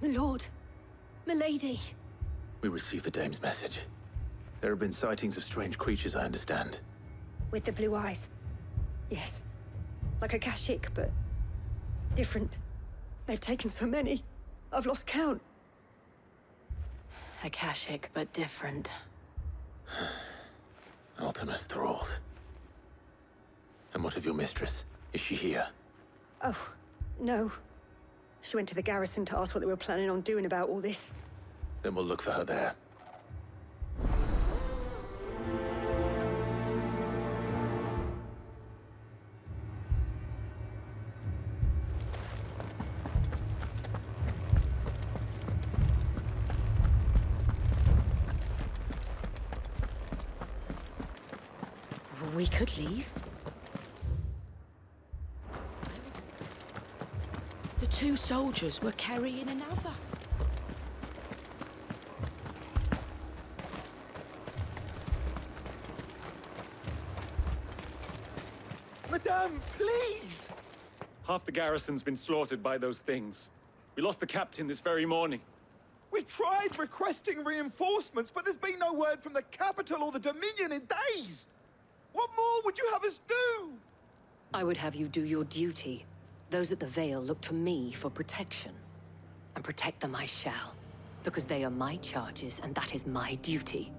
My lord. Milady. We received the dame's message. There have been sightings of strange creatures, I understand. With the blue eyes. Yes. Like Akashic, but different. They've taken so many. I've lost count. Akashic, but different. Ultimus thralls. And what of your mistress? Is she here? Oh, no. She went to the Garrison to ask what they were planning on doing about all this. Then we'll look for her there. We could leave. The two soldiers were carrying another. Madame, please! Half the garrison's been slaughtered by those things. We lost the captain this very morning. We've tried requesting reinforcements, but there's been no word from the capital or the Dominion in days! What more would you have us do? I would have you do your duty. Those at the Vale look to me for protection. And protect them I shall, because they are my charges, and that is my duty.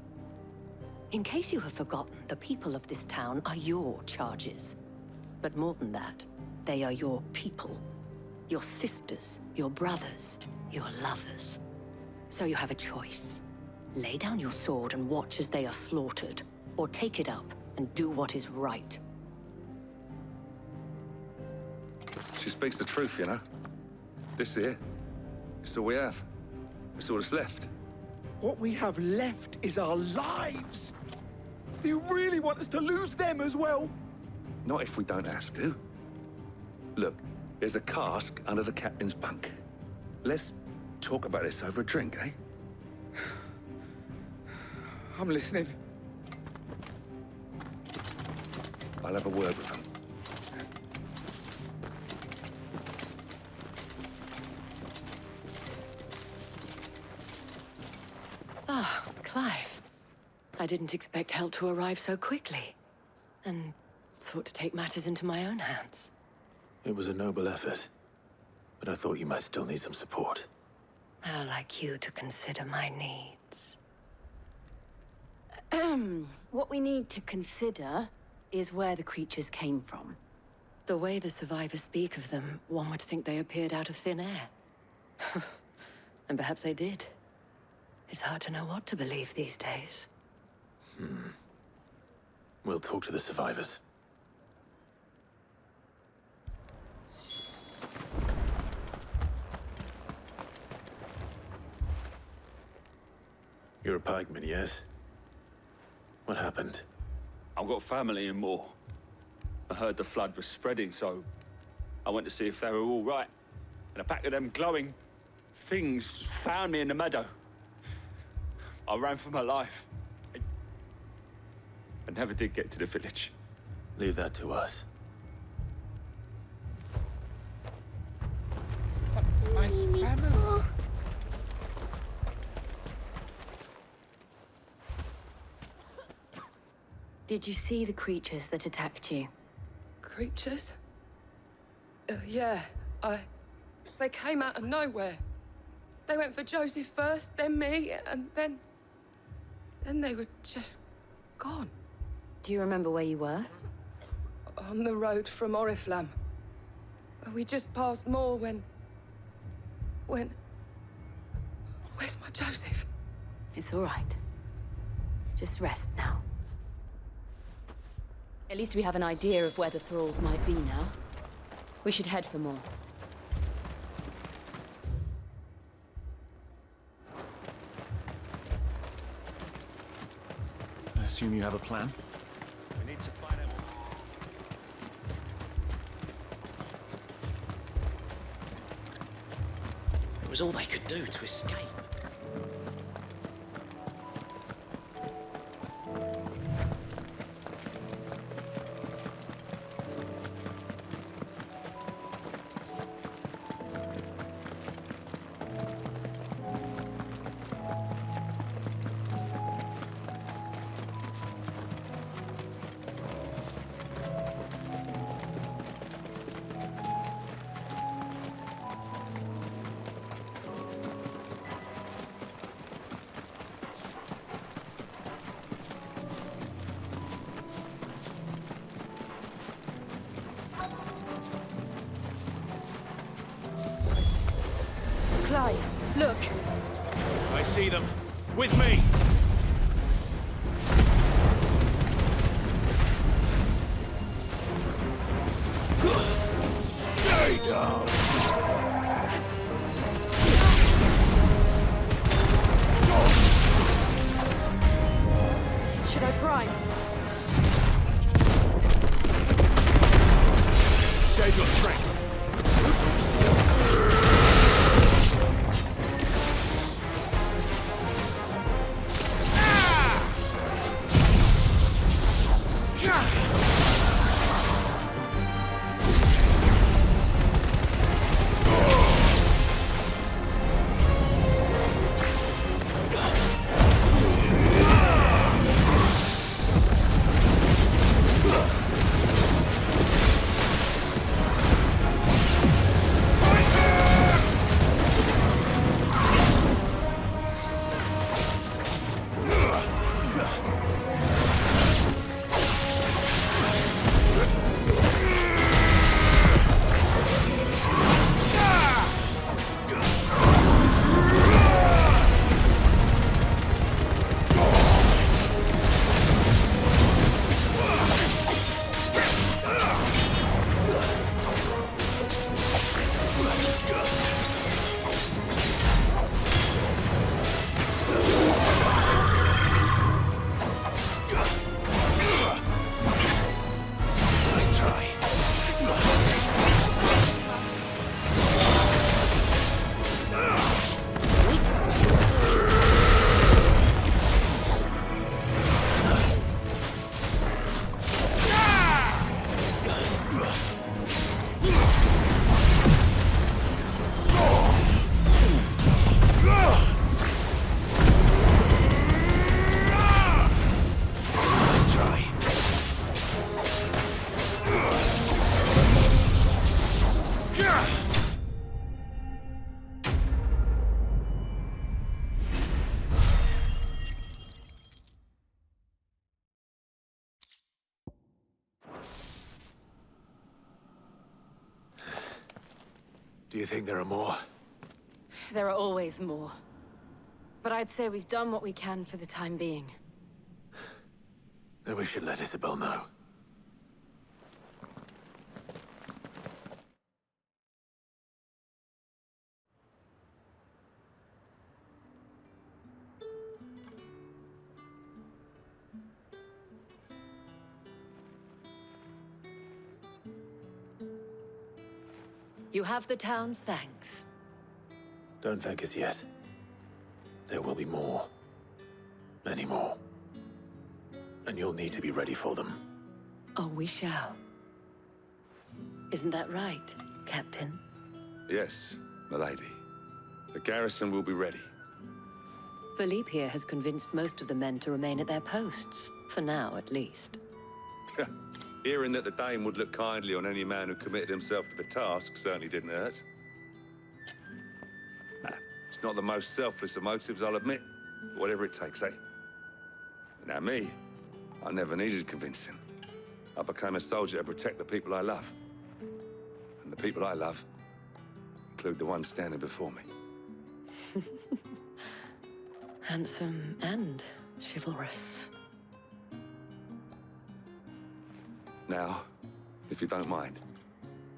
In case you have forgotten, the people of this town are your charges. But more than that, they are your people. Your sisters, your brothers, your lovers. So you have a choice. Lay down your sword and watch as they are slaughtered, or take it up and do what is right. She speaks the truth, you know. This here, it's all we have. It's all that's left. What we have left is our lives! Do you really want us to lose them as well? Not if we don't have to. Look, there's a cask under the captain's bunk. Let's talk about this over a drink, eh? I'm listening. I'll have a word with him. Ah, Clive. I didn't expect help to arrive so quickly. And sought to take matters into my own hands. It was a noble effort, but I thought you might still need some support. I'd like you to consider my needs. What we need to consider is where the creatures came from. The way the survivors speak of them, one would think they appeared out of thin air. And perhaps they did. It's hard to know what to believe these days. We'll talk to the survivors. You're a pikeman, yes? What happened? I've got family in Moor. I heard the flood was spreading, so I went to see if they were all right. And a pack of them glowing things found me in the meadow. I ran for my life. I never did get to the village. Leave that to us. My family. Did you see the creatures that attacked you? Creatures? Yeah, They came out of nowhere. They went for Joseph first, then me, and then they were just gone. Do you remember where you were? On the road from Oriflamme. We just passed Moor when... Where's my Joseph? It's all right. Just rest now. At least we have an idea of where the thralls might be now. We should head for more. I assume you have a plan? We need to find out. It was all they could do to escape. Look! I see them. With me! Stay down! Should I prime? Save your strength. Do you think there are more? There are always more. But I'd say we've done what we can for the time being. Then we should let Isabel know. You have the town's thanks. Don't thank us yet. There will be more. Many more. And you'll need to be ready for them. Oh, we shall. Isn't that right, Captain? Yes, milady. The garrison will be ready. Philippe here has convinced most of the men to remain at their posts. For now, at least. Hearing that the Dane would look kindly on any man who committed himself to the task certainly didn't hurt. Nah, it's not the most selfless of motives, I'll admit. Whatever it takes, eh? Now me, I never needed convincing. I became a soldier to protect the people I love. And the people I love include the one standing before me. Handsome and chivalrous. Now, if you don't mind,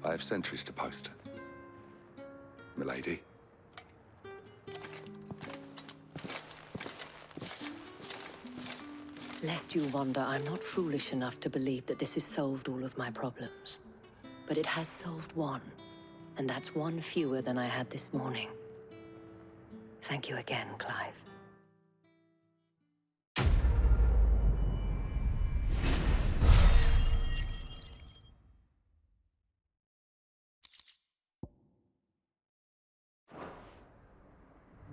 I have sentries to post. Milady. Lest you wonder, I'm not foolish enough to believe that this has solved all of my problems. But it has solved one, and that's one fewer than I had this morning. Thank you again, Clive.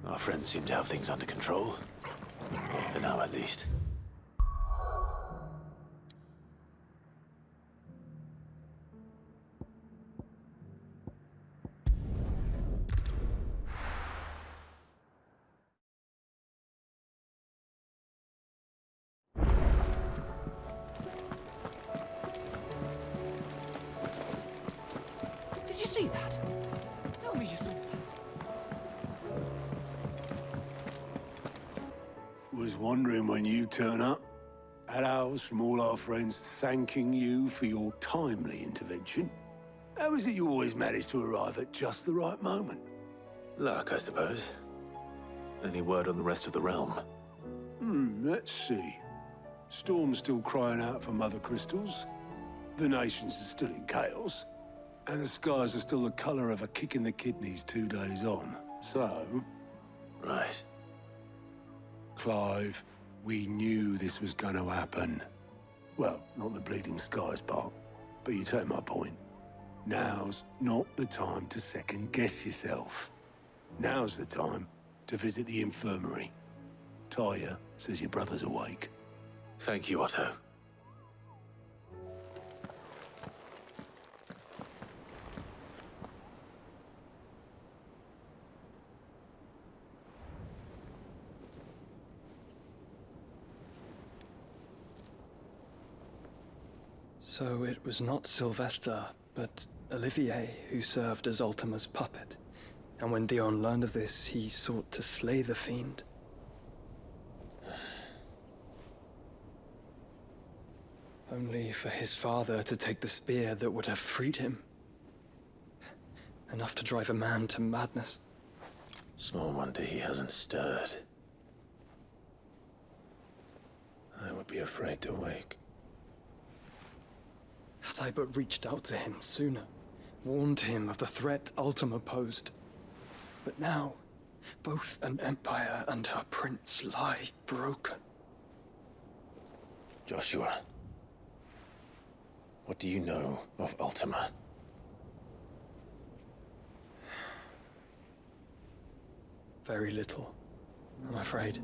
Our friends seem to have things under control. For now, at least. Did you see that? Tell me you saw that. wondering when you turn up. Had ours from all our friends thanking you for your timely intervention. How is it you always manage to arrive at just the right moment? Luck, I suppose. Any word on the rest of the realm? Let's see. Storm's still crying out for mother crystals. The nations are still in chaos. And the skies are still the color of a kick in the kidneys 2 days on. So... Right. Clive, we knew this was going to happen. Well, not the bleeding skies part, but you take my point. Now's not the time to second-guess yourself. Now's the time to visit the infirmary. Talia says your brother's awake. Thank you, Otto. So it was not Sylvester, but Olivier who served as Ultima's puppet. And when Dion learned of this, he sought to slay the fiend. Only for his father to take the spear that would have freed him. Enough to drive a man to madness. Small wonder he hasn't stirred. I would be afraid to wake. Had I but reached out to him sooner, warned him of the threat Ultima posed. But now, both an empire and her prince lie broken. Joshua, what do you know of Ultima? Very little, I'm afraid.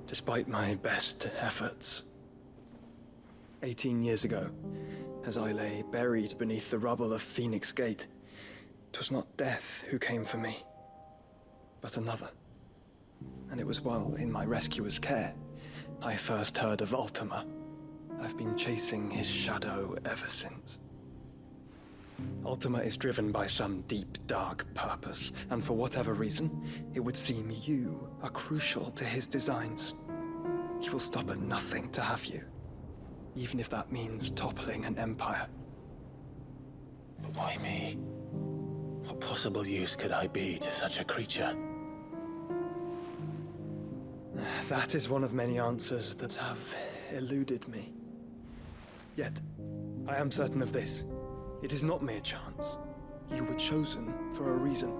Despite my best efforts. 18 years ago, as I lay buried beneath the rubble of Phoenix Gate, 'twas not death who came for me, but another. And it was while in my rescuer's care, I first heard of Ultima. I've been chasing his shadow ever since. Ultima is driven by some deep, dark purpose, and for whatever reason, it would seem you are crucial to his designs. He will stop at nothing to have you, even if that means toppling an empire. But why me? What possible use could I be to such a creature? That is one of many answers that have eluded me. Yet, I am certain of this. It is not mere chance. You were chosen for a reason.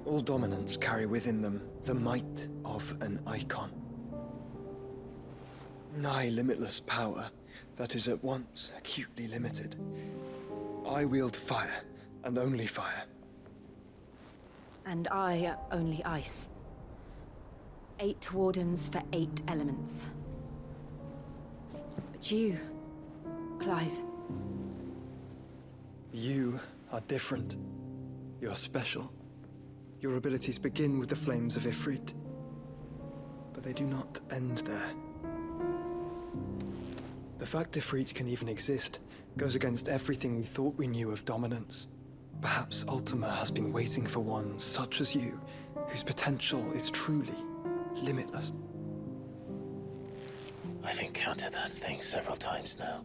All dominants carry within them the might of an icon. Nigh limitless power that is at once acutely limited. I wield fire, and only fire. And I only ice. 8 wardens for 8 elements. But you, Clive. You are different. You're special. Your abilities begin with the flames of Ifrit. But they do not end there. The fact Ifrit can even exist goes against everything we thought we knew of dominance. Perhaps Ultima has been waiting for one such as you, whose potential is truly limitless. I've encountered that thing several times now.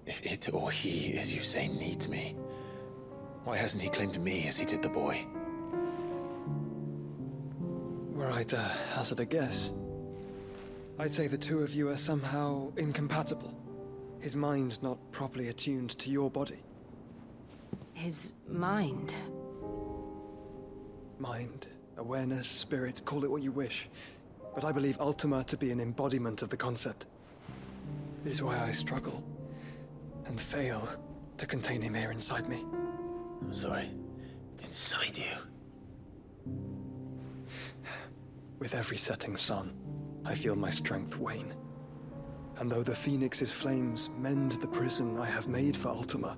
If it or he, as you say, needs me, why hasn't he claimed me as he did the boy? Were I to hazard a guess, I'd say the two of you are somehow incompatible. His mind not properly attuned to your body. His mind? Mind, awareness, spirit, call it what you wish. But I believe Ultima to be an embodiment of the concept. This is why I struggle and fail to contain him here inside me. I'm sorry. Inside you? With every setting sun, I feel my strength wane. And though the Phoenix's flames mend the prison I have made for Ultima,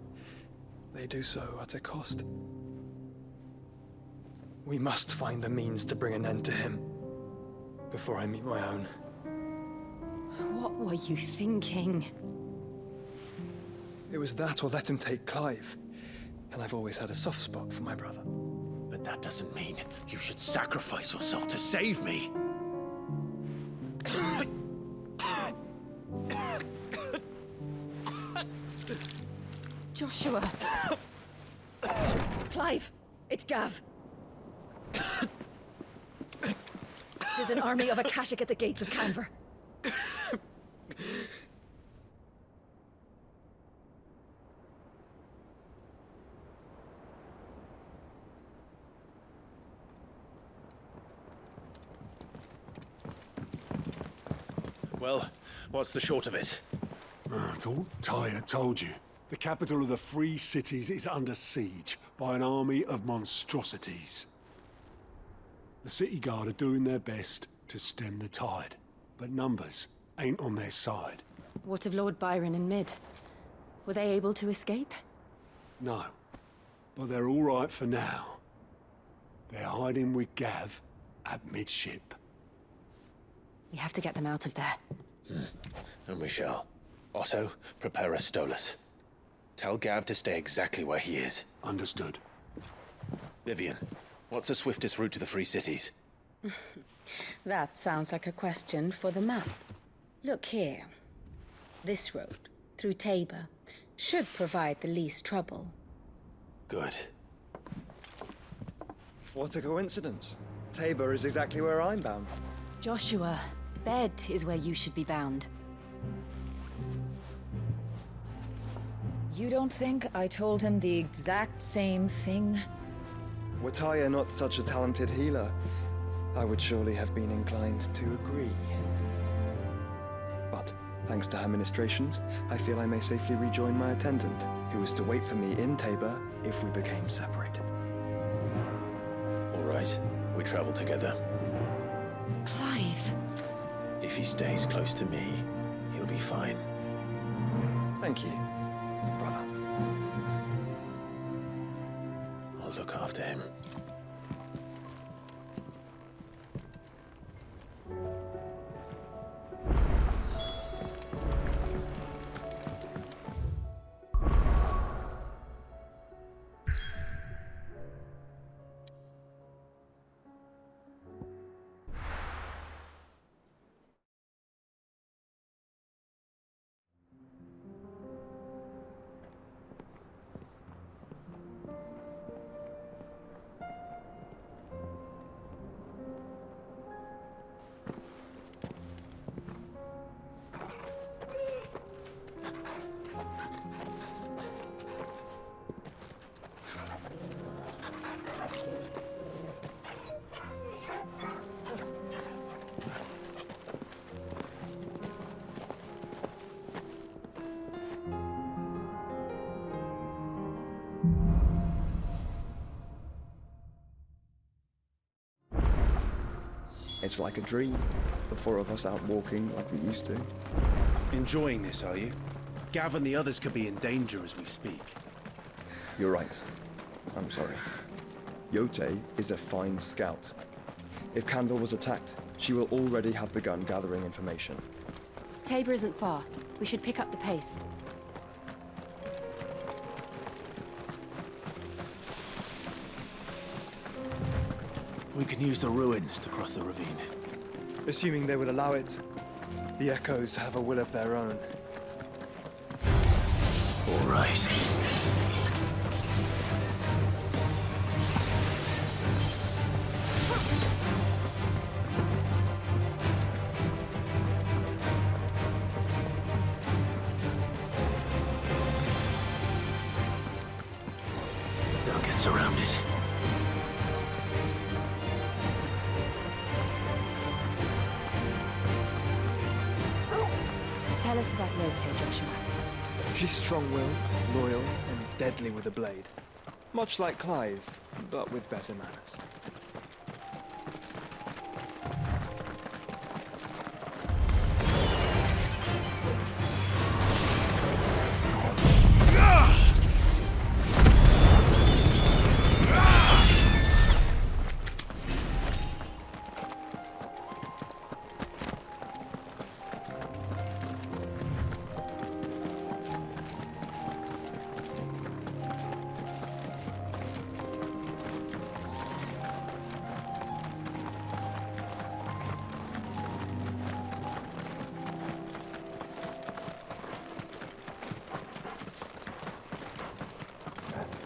they do so at a cost. We must find a means to bring an end to him before I meet my own. What were you thinking? It was that or let him take Clive. And I've always had a soft spot for my brother. But that doesn't mean you should sacrifice yourself to save me. Joshua. Clive, it's Gav. There's an army of Akashic at the gates of Kanver. Well, what's the short of it? I thought Tyre told you. The capital of the Free Cities is under siege by an army of monstrosities. The City Guard are doing their best to stem the tide, but numbers ain't on their side. What of Lord Byron and Mid? Were they able to escape? No, but they're all right for now. They're hiding with Gav at midship. We have to get them out of there. And we shall. Otto, prepare a Stolas. Tell Gav to stay exactly where he is. Understood. Vivian, what's the swiftest route to the Free Cities? That sounds like a question for the map. Look here. This road, through Tabor, should provide the least trouble. Good. What a coincidence. Tabor is exactly where I'm bound. Joshua, bed is where you should be bound. You don't think I told him the exact same thing? Were Tyre not such a talented healer, I would surely have been inclined to agree. But, thanks to her ministrations, I feel I may safely rejoin my attendant, who was to wait for me in Tabor if we became separated. All right, we travel together. Clive! If he stays close to me, he'll be fine. Thank you, brother. I'll look after him. It's like a dream. The four of us out walking like we used to. Enjoying this, are you? Gav and the others could be in danger as we speak. You're right. I'm sorry. Yote is a fine scout. If Kanver was attacked, she will already have begun gathering information. Tabor isn't far. We should pick up the pace. We can use the ruins to cross the ravine. Assuming they will allow it. The Echoes have a will of their own. All right. Don't get surrounded. Tell us about Yote, Joshua. She's strong-willed, loyal, and deadly with a blade. Much like Clive, but with better manners.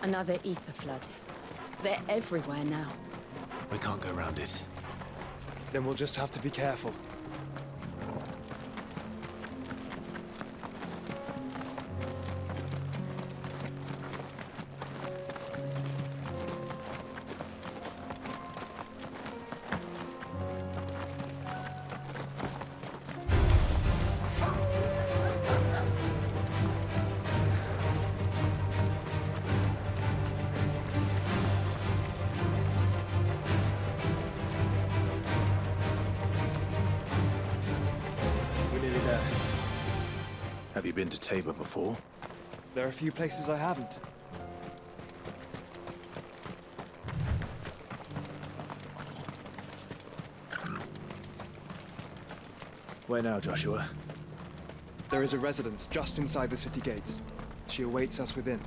Another ether flood. They're everywhere now. We can't go around it. Then we'll just have to be careful. Have you been to Tabor before? There are a few places I haven't. Where now, Joshua? There is a residence just inside the city gates. She awaits us within.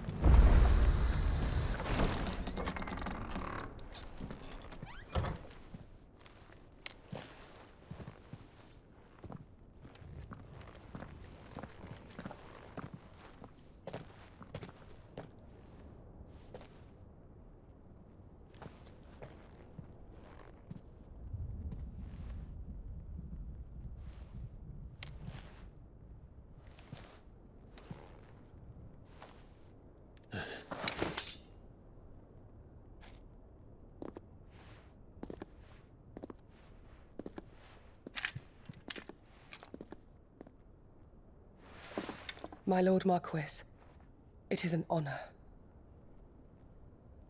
My Lord Marquis, it is an honor.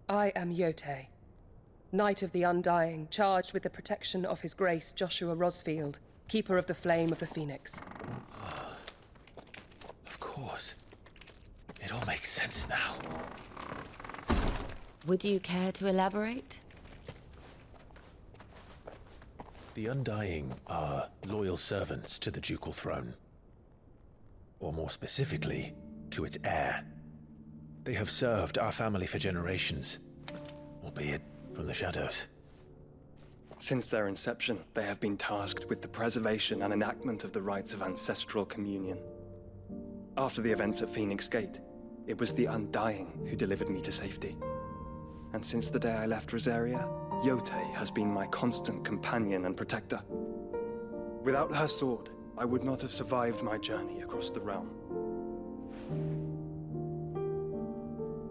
I am Yote, Knight of the Undying, charged with the protection of His Grace Joshua Rosfield, Keeper of the Flame of the Phoenix. Of course. It all makes sense now. Would you care to elaborate? The Undying are loyal servants to the ducal throne. Or more specifically, to its heir. They have served our family for generations, albeit from the shadows. Since their inception, they have been tasked with the preservation and enactment of the rites of ancestral communion. After the events at Phoenix Gate, it was the Undying who delivered me to safety. And since the day I left Rosaria, Yote has been my constant companion and protector. Without her sword, I would not have survived my journey across the realm.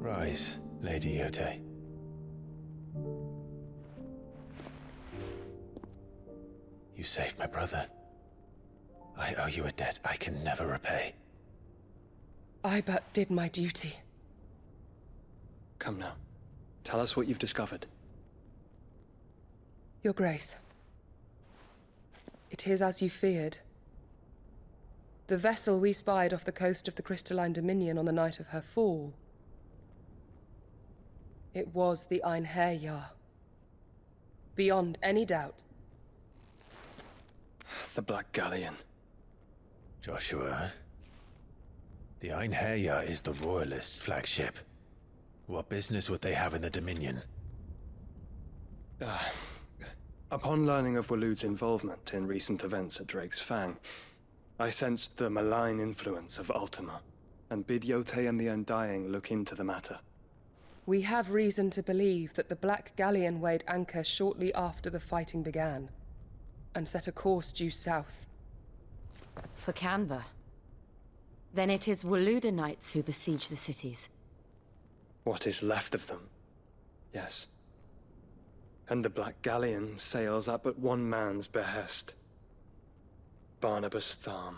Rise, Lady Yote. You saved my brother. I owe you a debt I can never repay. I but did my duty. Come now. Tell us what you've discovered. Your Grace. It is as you feared. The vessel we spied off the coast of the Crystalline Dominion on the night of her fall. It was the Einherjar. Beyond any doubt. The Black Galleon. Joshua, the Einherjar is the Royalists' flagship. What business would they have in the Dominion? Upon learning of Waloed's involvement in recent events at Drake's Fang, I sensed the malign influence of Ultima, and bid Yote and the Undying look into the matter. We have reason to believe that the Black Galleon weighed anchor shortly after the fighting began, and set a course due south. For Kanver? Then it is Waloed knights who besiege the cities. What is left of them? Yes. And the Black Galleon sails at but one man's behest. Barnabas Tharm.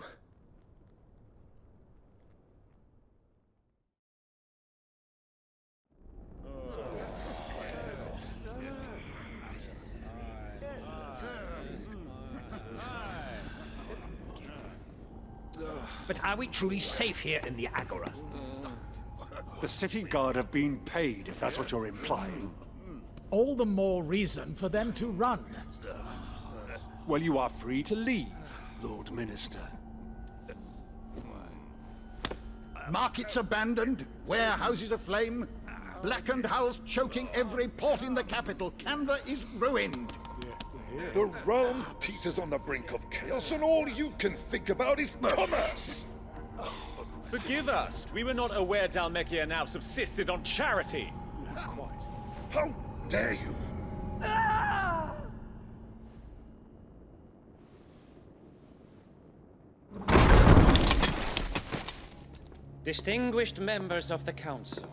But are we truly safe here in the Agora? The city guard have been paid, if that's what you're implying. All the more reason for them to run. Well, you are free to leave, Lord Minister. Markets abandoned, warehouses aflame, blackened hulls choking every port in the capital. Kanver is ruined. The realm teeters on the brink of chaos, and all you can think about is commerce. Forgive us. We were not aware Dhalmekia now subsisted on charity. Not quite. How dare you? Distinguished members of the Council,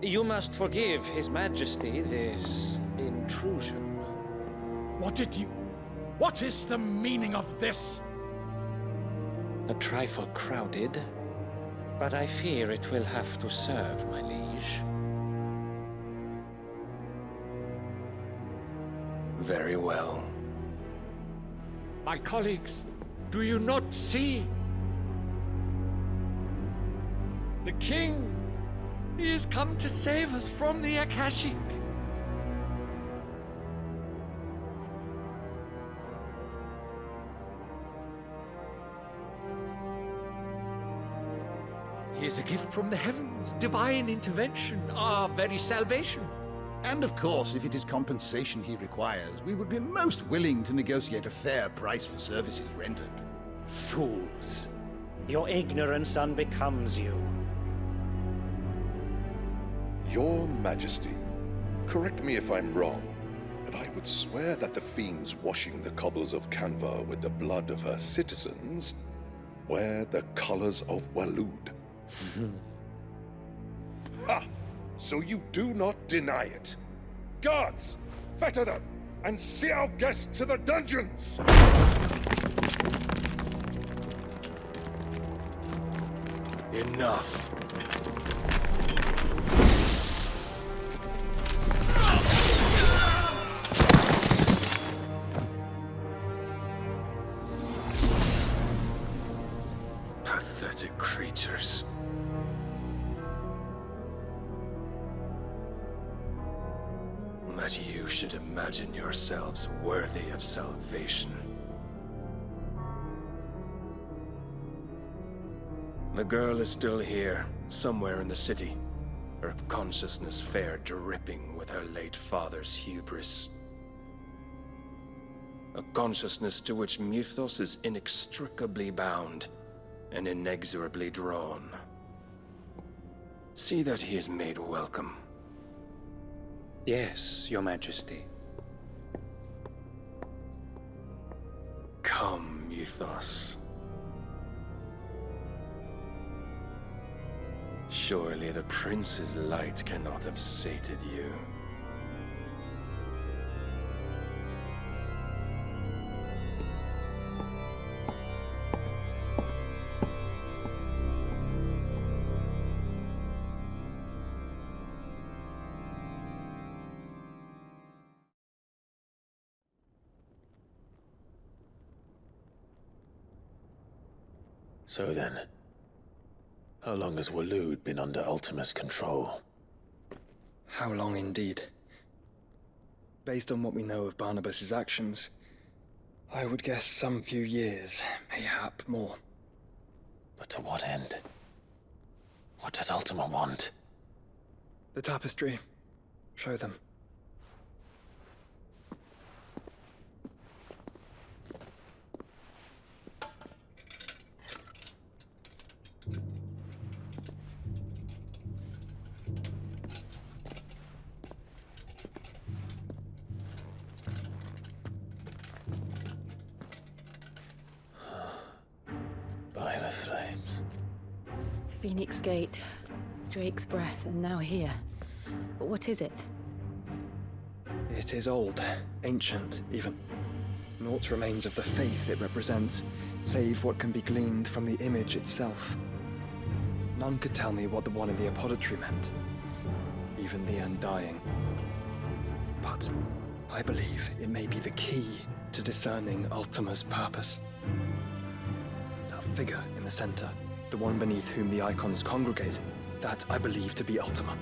you must forgive His Majesty this intrusion. What is the meaning of this? A trifle crowded, but I fear it will have to serve, my liege. Very well. My colleagues, do you not see? The king! He has come to save us from the Akashic! He is a gift from the heavens, divine intervention, our very salvation. And of course, if it is compensation he requires, we would be most willing to negotiate a fair price for services rendered. Fools! Your ignorance unbecomes you. Your Majesty, correct me if I'm wrong, but I would swear that the fiends washing the cobbles of Kanver with the blood of her citizens wear the colors of Waloed. Ha! So you do not deny it. Guards, fetter them, and see our guests to the dungeons! Enough. Pathetic creatures. That you should imagine yourselves worthy of salvation. The girl is still here, somewhere in the city. Her consciousness fair dripping with her late father's hubris. A consciousness to which Mythos is inextricably bound and inexorably drawn. See that he is made welcome. Yes, Your Majesty. Come, Mythos. Surely the prince's light cannot have sated you. So then, how long has Waloed been under Ultima's control? How long indeed? Based on what we know of Barnabas' actions, I would guess some few years, mayhap more. But to what end? What does Ultima want? The tapestry. Show them. By the flames. Phoenix Gate, Drake's Breath, and now here. But what is it? It is old, ancient, even. Naught remains of the faith it represents, save what can be gleaned from the image itself. None could tell me what the one in the apothecary meant, even the undying. But I believe it may be the key to discerning Ultima's purpose. That figure in the center, the one beneath whom the icons congregate, that I believe to be Ultima.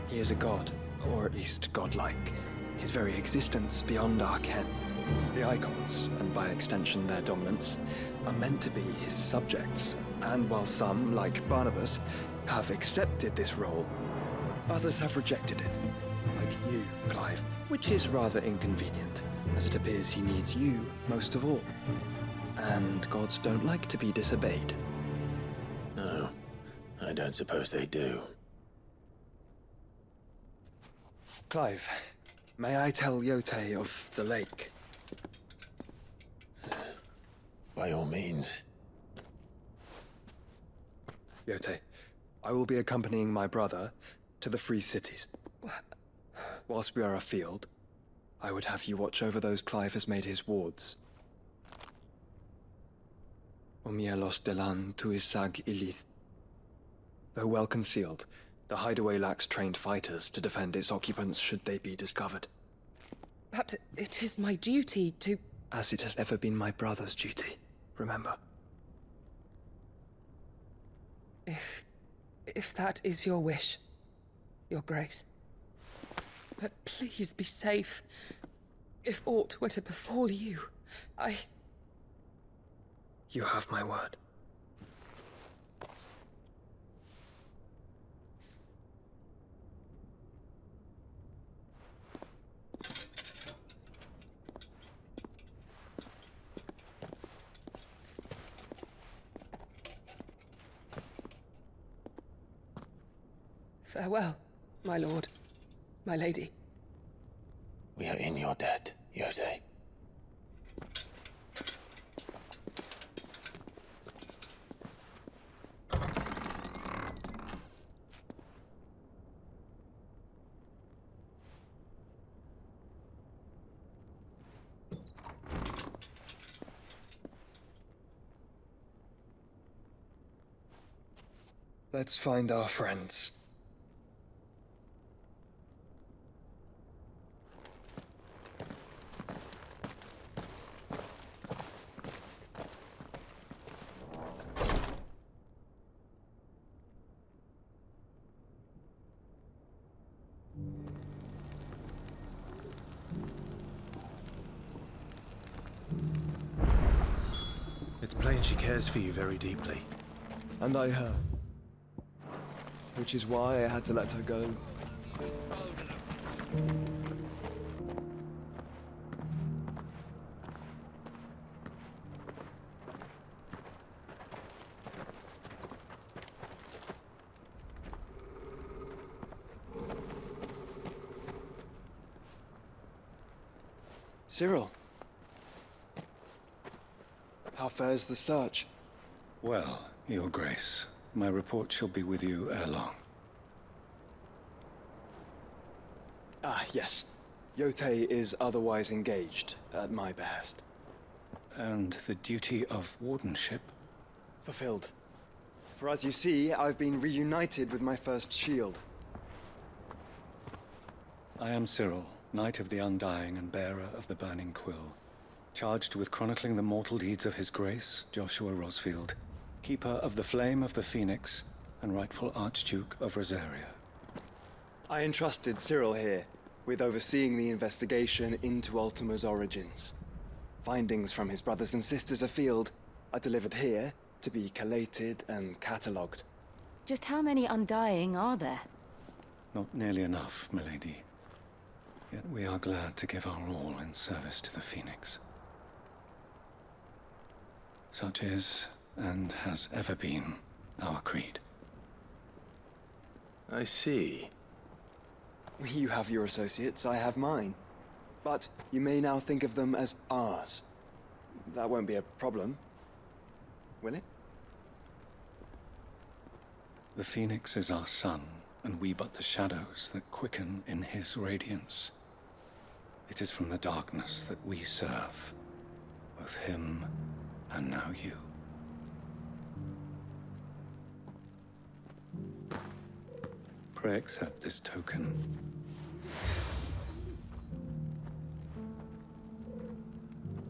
He is a god, or at least godlike, his very existence beyond our ken. The icons, and by extension their dominance, are meant to be his subjects, and while some, like Barnabas, have accepted this role, others have rejected it, like you, Clive, which is rather inconvenient, as it appears he needs you most of all. And gods don't like to be disobeyed. I don't suppose they do. Clive, may I tell Yote of the lake? By all means. Yote, I will be accompanying my brother to the Free Cities. Whilst we are afield, I would have you watch over those Clive has made his wards. Omielos delan tuisag ilith. Though well concealed, the hideaway lacks trained fighters to defend its occupants should they be discovered. But it is my duty to... As it has ever been my brother's duty, remember. If that is your wish, Your Grace. But please be safe. If aught were to befall you, You have my word. Farewell, my lord, my lady. We are in your debt, Yote. Let's find our friends. It's plain she cares for you very deeply. And I her. Which is why I had to let her go. Cyril. How fares the search? Well, Your Grace, my report shall be with you ere long. Ah, yes. Yote is otherwise engaged, at my behest. And the duty of wardenship? Fulfilled. For as you see, I've been reunited with my first shield. I am Cyril, Knight of the Undying and bearer of the Burning Quill, charged with chronicling the mortal deeds of His Grace, Joshua Rosfield, Keeper of the Flame of the Phoenix, and rightful Archduke of Rosaria. I entrusted Cyril here with overseeing the investigation into Ultima's origins. Findings from his brothers and sisters afield are delivered here to be collated and catalogued. Just how many Undying are there? Not nearly enough, milady. Yet we are glad to give our all in service to the Phoenix. Such is, and has ever been, our creed. I see. You have your associates, I have mine. But you may now think of them as ours. That won't be a problem, will it? The Phoenix is our sun, and we but the shadows that quicken in his radiance. It is from the darkness that we serve, both him and now you. Pray accept this token.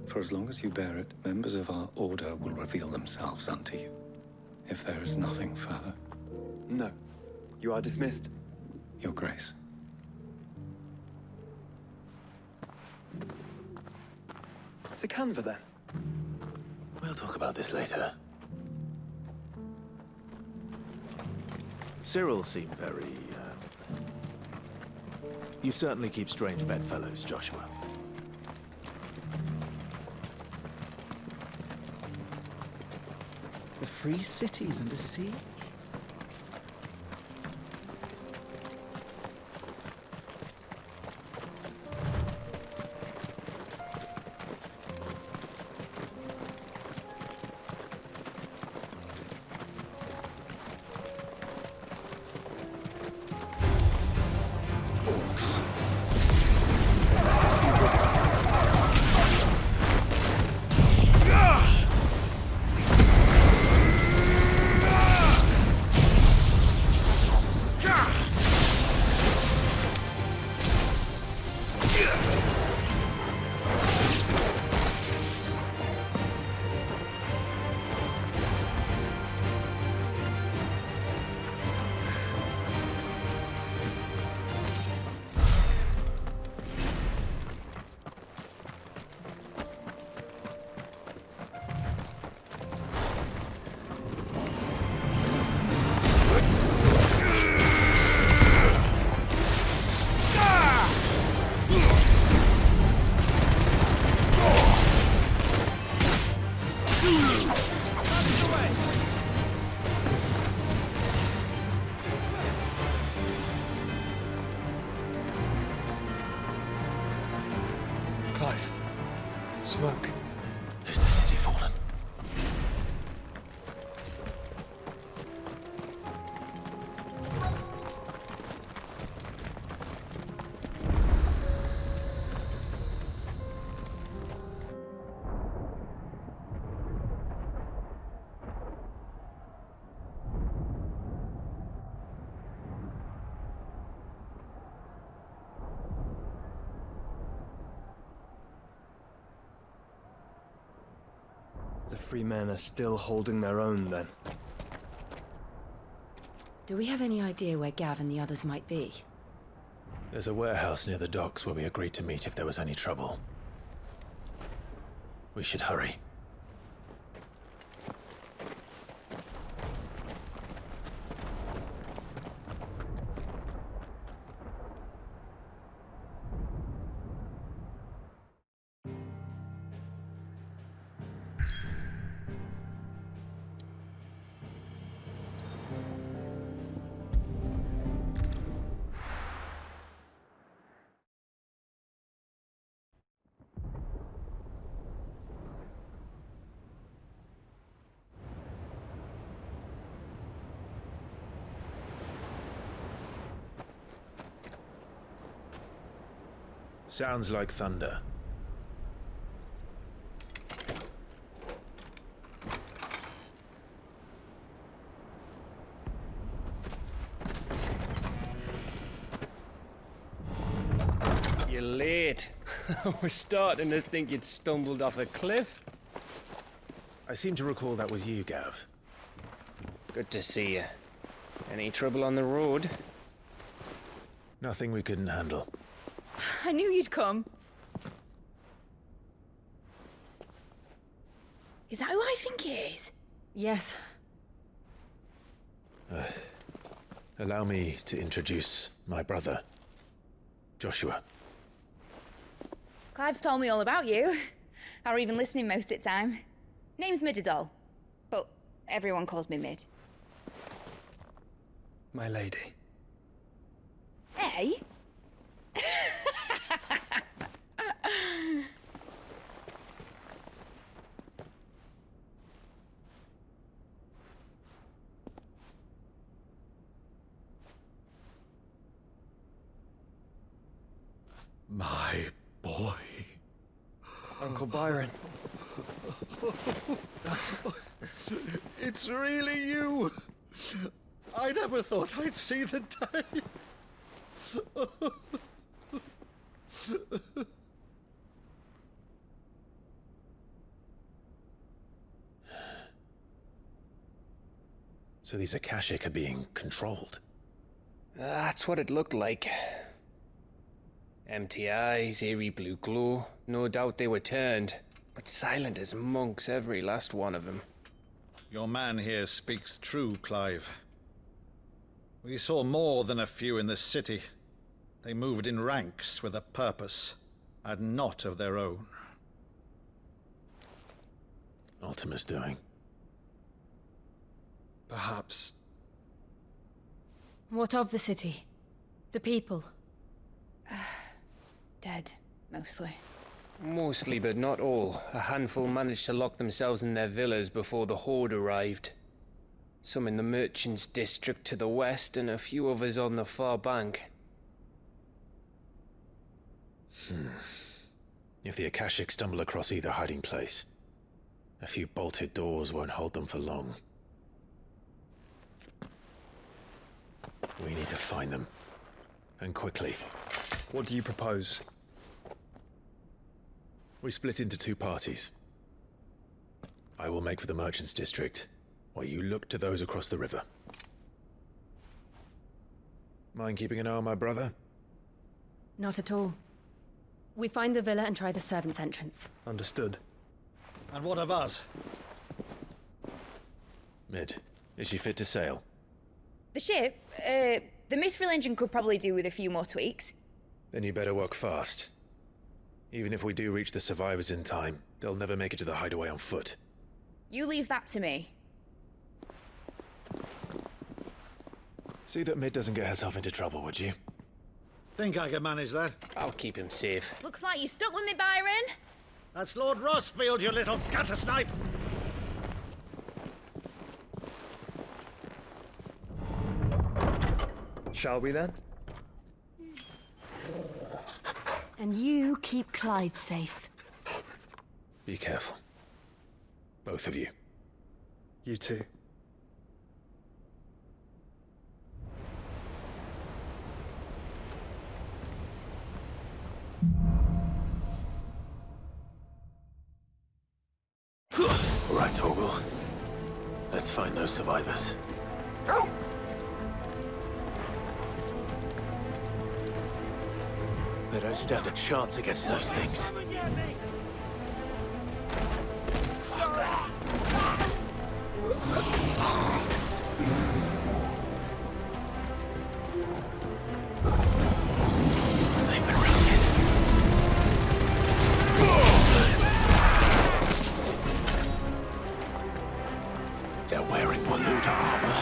For as long as you bear it, members of our order will reveal themselves unto you. If there is nothing further. No. You are dismissed. Your Grace. To Kanver, then. We'll talk about this later. Cyril seemed very, You certainly keep strange bedfellows, Joshua. The Free Cities under siege? smoke. Is the city fallen? The free men are still holding their own, then. Do we have any idea where Gav and the others might be? There's a warehouse near the docks where we agreed to meet if there was any trouble. We should hurry. Sounds like thunder. You're late. I was starting to think you'd stumbled off a cliff. I seem to recall that was you, Gav. Good to see you. Any trouble on the road? Nothing we couldn't handle. I knew you'd come. Is that who I think it is? Yes. Allow me to introduce my brother, Joshua. Clive's told me all about you. Or even listening most of the time. Name's Midadol, but everyone calls me Mid. My lady. Hey? My boy. Uncle Byron. It's really you. I never thought I'd see the day. So these Akashic are being controlled? That's what it looked like. Empty eyes, eerie blue glow. No doubt they were turned, but silent as monks, every last one of them. Your man here speaks true, Clive. We saw more than a few in the city. They moved in ranks with a purpose, and not of their own. Ultima's doing. Perhaps. What of the city? The people? Dead, mostly. Mostly, but not all. A handful managed to lock themselves in their villas before the Horde arrived. Some in the Merchants' District to the west, and a few others on the far bank. If the Akashic stumble across either hiding place, a few bolted doors won't hold them for long. We need to find them. And quickly. What do you propose? We split into two parties. I will make for the Merchants' District, while you look to those across the river. Mind keeping an eye on my brother? Not at all. We find the villa and try the servants' entrance. Understood. And what of us? Mid, is she fit to sail? The ship, the Mithril engine could probably do with a few more tweaks. Then you better work fast. Even if we do reach the survivors in time, they'll never make it to the hideaway on foot. You leave that to me. See that Mid doesn't get herself into trouble, would you? Think I can manage that? I'll keep him safe. Looks like you stuck with me, Byron. That's Lord Rossfield, you little gutter snipe! Shall we then? And you keep Clive safe. Be careful. Both of you. You too. All right, Torgal. Let's find those survivors. They don't stand a chance against those things. They've been routed. They're wearing Waluda armor.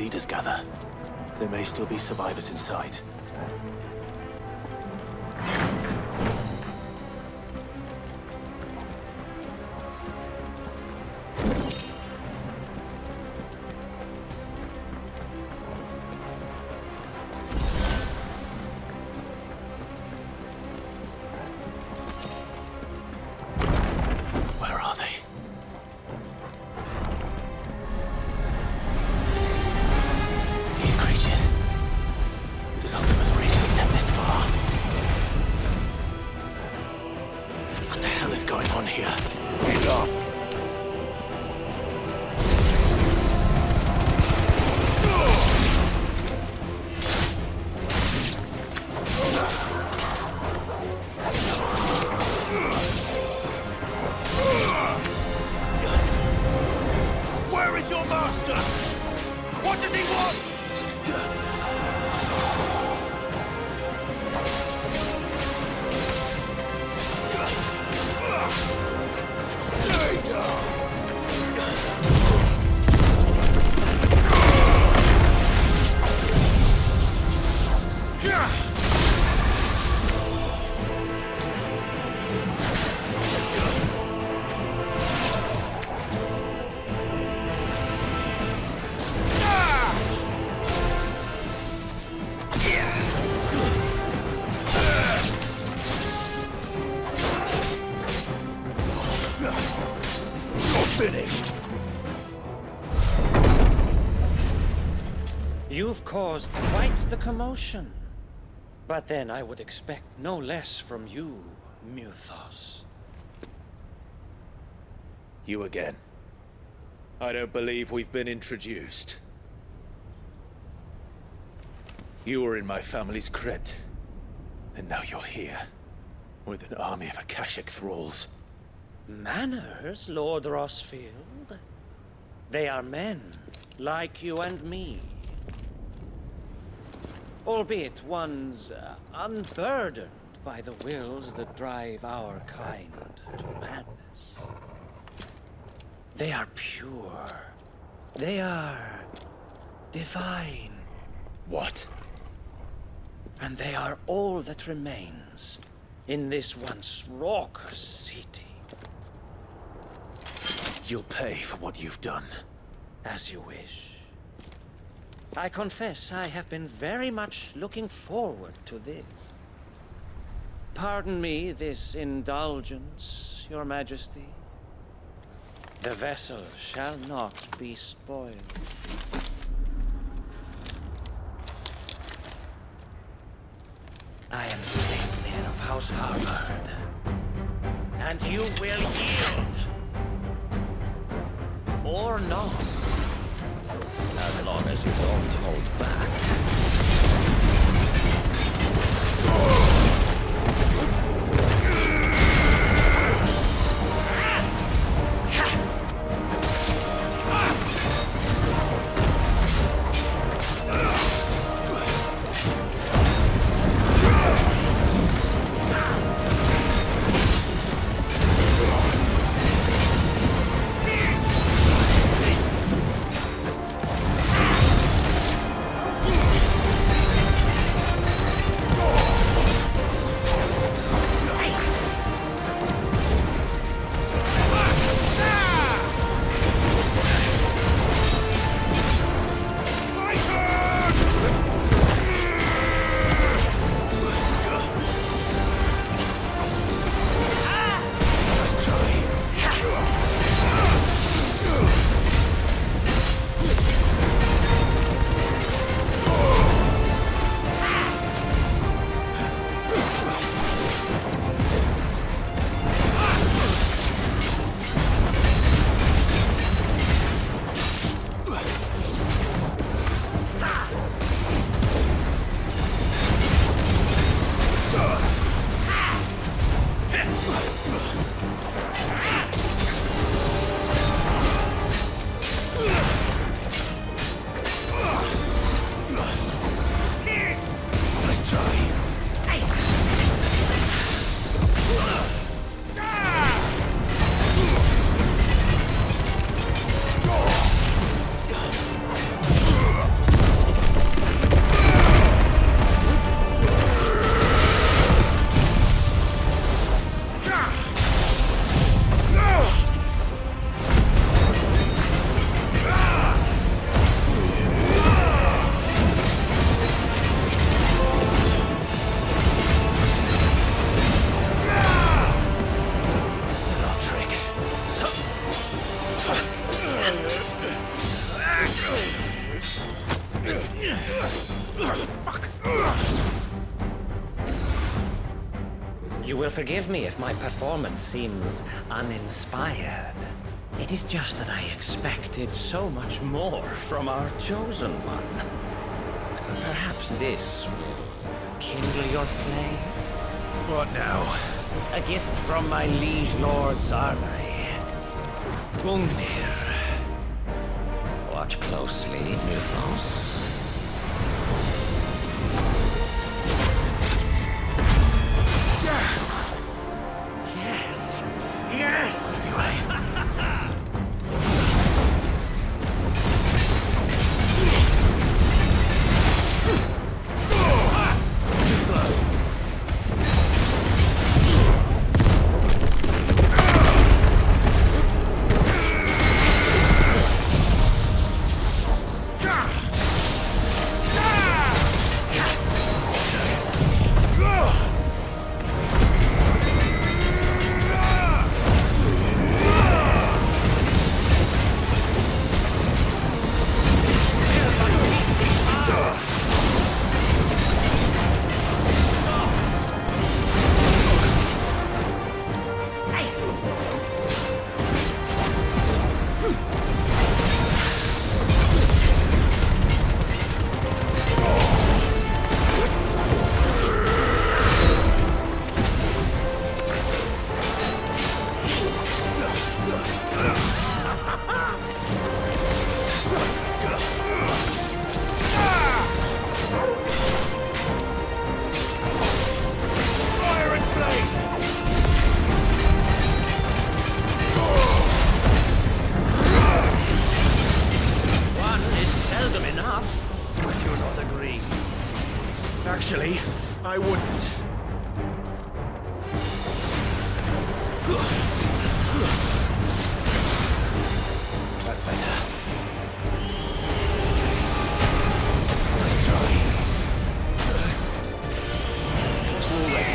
leaders gather, there may still be survivors inside. You've caused quite the commotion. But then I would expect no less from you, Muthos. You again. I don't believe we've been introduced. You were in my family's crypt, and now you're here, with an army of Akashic thralls. Manners, Lord Rosfield? They are men, like you and me. Albeit ones unburdened by the wills that drive our kind to madness. They are pure. They are divine. What? And they are all that remains in this once raucous city. You'll pay for what you've done. As you wish. I confess I have been very much looking forward to this. Pardon me this indulgence, Your Majesty. The vessel shall not be spoiled. I am Sleipnir of House Harvard, and you will yield. Or not. As long as you don't hold back. You will forgive me if my performance seems uninspired. It is just that I expected so much more from our chosen one. Perhaps this will kindle your flame? What now? A gift from my liege lord's armory. Gungnir. Watch closely, Mythos. Yes! Yes! Too slow. Actually, I wouldn't. That's better. Nice try. Just already.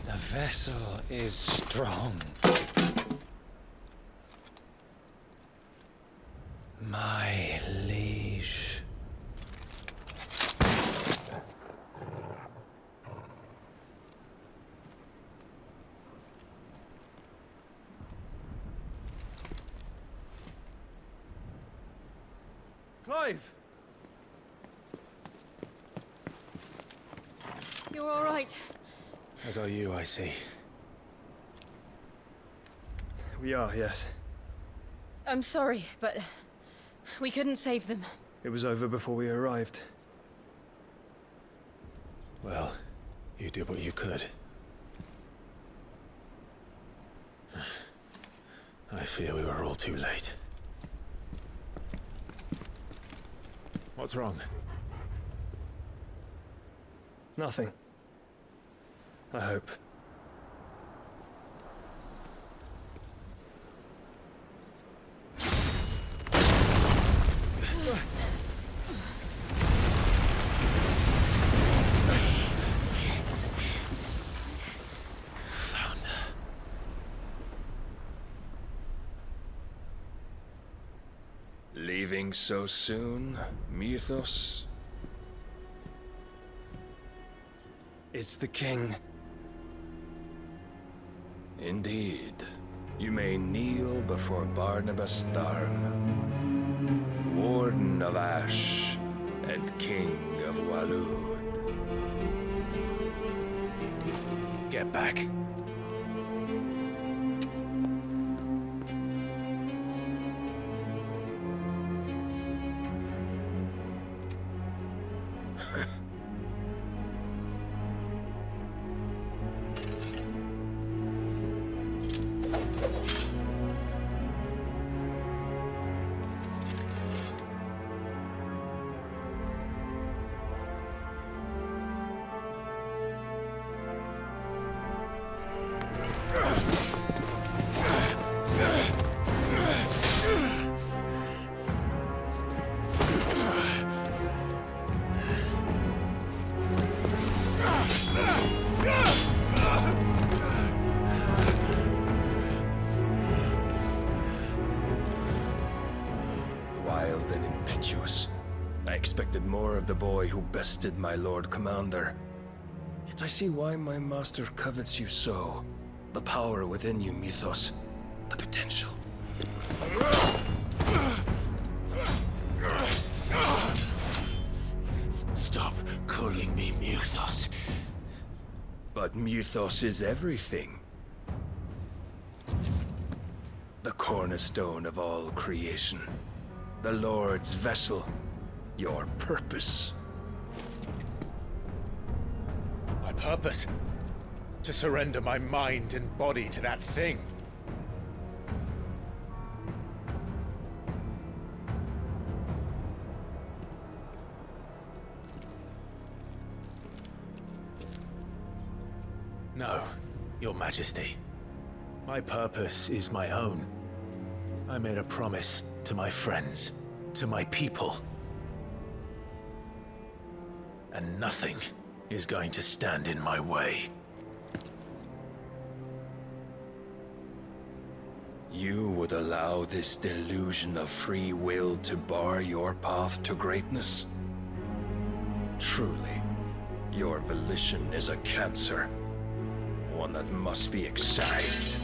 The vessel is strong. My liege. Clive! You're all right. As are you, I see. We are, yes. I'm sorry, but we couldn't save them. It was over before we arrived. Well, you did what you could. I fear we were all too late. What's wrong? Nothing. I hope. Leaving so soon, Mythos? It's the king. Indeed. You may kneel before Barnabas Tharm, Warden of Ash and King of Waloed. Get back. Wild and impetuous. I expected more of the boy who bested my Lord Commander. Yet I see why my master covets you so. The power within you, Mythos. The potential. Stop calling me Mythos. But Mythos is everything. The cornerstone of all creation. The Lord's vessel. Your purpose. My purpose? To surrender my mind and body to that thing. No, Your Majesty. My purpose is my own. I made a promise to my friends, to my people. And nothing is going to stand in my way. You would allow this delusion of free will to bar your path to greatness? Truly, your volition is a cancer. One that must be excised.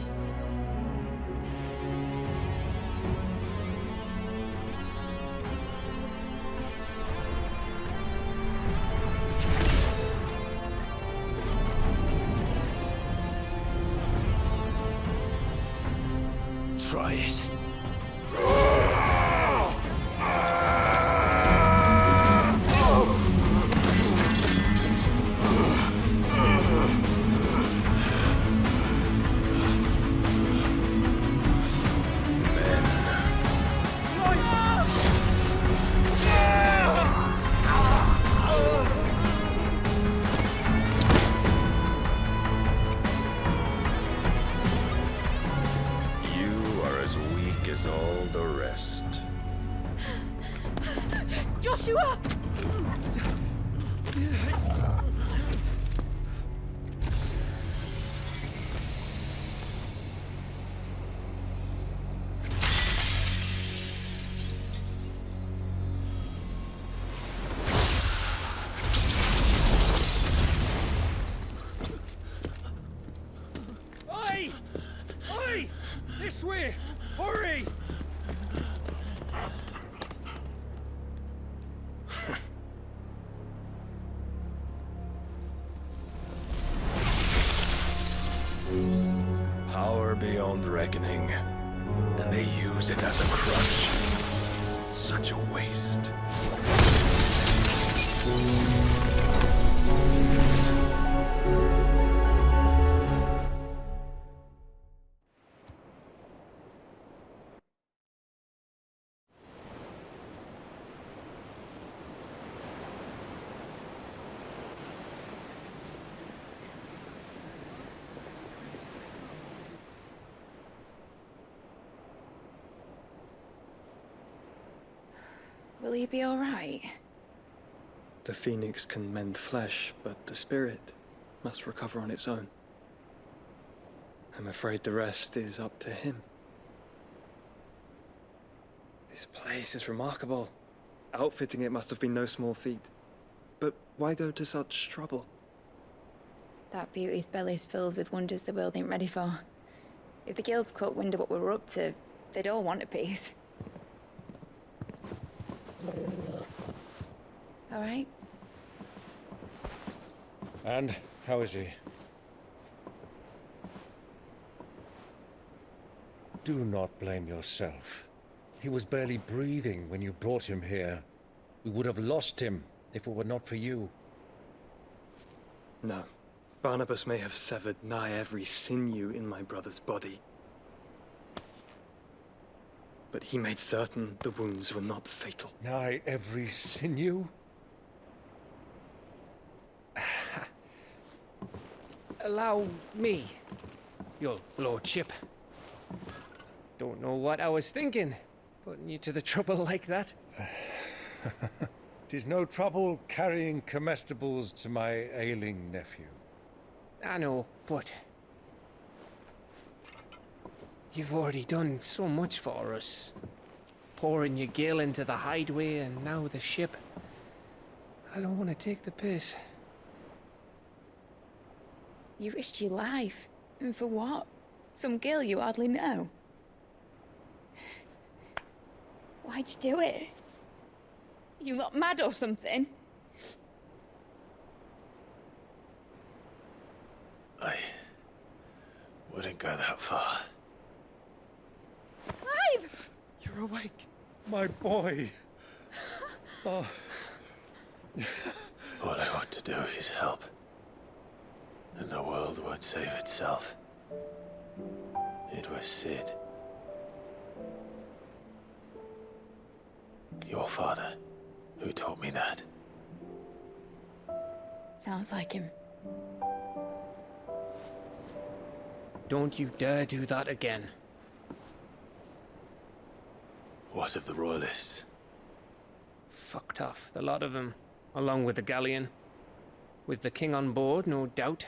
Try it. All the rest. Joshua! Oi! Oi! This way! Hurry! beyond reckoning, and they use it as a crutch. Such a waste. Will he be all right? The phoenix can mend flesh, but the spirit must recover on its own. I'm afraid the rest is up to him. This place is remarkable. Outfitting it must have been no small feat. But why go to such trouble? That beauty's belly's filled with wonders the world ain't ready for. If the guilds caught wind of what we were up to, they'd all want a piece. All right? And how is he? Do not blame yourself. He was barely breathing when you brought him here. We would have lost him if it were not for you. No. Barnabas may have severed nigh every sinew in my brother's body. But he made certain the wounds were not fatal. Nigh every sinew? Allow me, your lordship. Don't know what I was thinking, putting you to the trouble like that. 'Tis no trouble carrying comestibles to my ailing nephew. I know, but you've already done so much for us. Pouring your gale into the hideaway and now the ship. I don't want to take the piss. You risked your life. And for what? Some girl you hardly know. Why'd you do it? You got mad or something? I wouldn't go that far. Clive! You're awake, my boy. Oh. All I want to do is help. And the world won't save itself. It was Sid. Your father, who taught me that. Sounds like him. Don't you dare do that again. What of the Royalists? Fucked off, the lot of them, along with the Galleon. With the king on board, no doubt.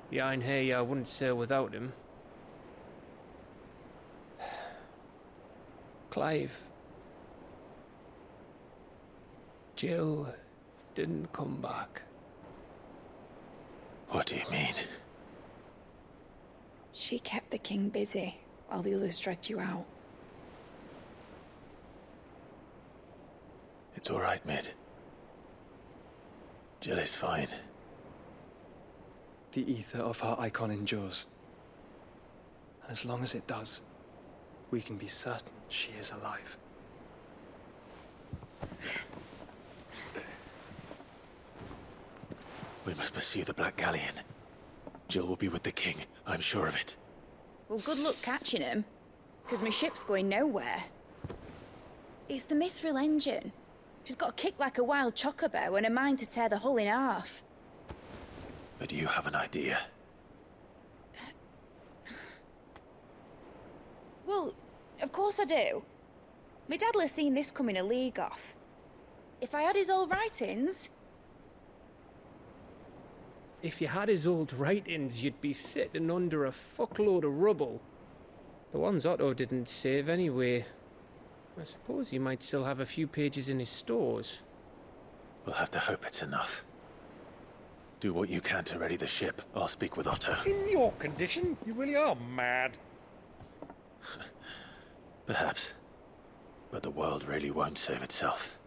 Behind here, I wouldn't sail without him. Clive. Jill didn't come back. What do you mean? She kept the king busy while the others dragged you out. It's all right, Mid. Jill is fine. The ether of her icon endures. And as long as it does, we can be certain she is alive. We must pursue the Black Galleon. Jill will be with the king, I'm sure of it. Well, good luck catching him, because my ship's going nowhere. It's the Mithril engine. She's got a kick like a wild chocobo and a mind to tear the hull in half. But do you have an idea? Well, of course I do. My dad'll have seen this coming a league off. If I had his old writings... If you had his old writings, you'd be sitting under a fuckload of rubble. The ones Otto didn't save anyway. I suppose he might still have a few pages in his stores. We'll have to hope it's enough. Do what you can to ready the ship. I'll speak with Otto. In your condition, you really are mad. Perhaps. But the world really won't save itself.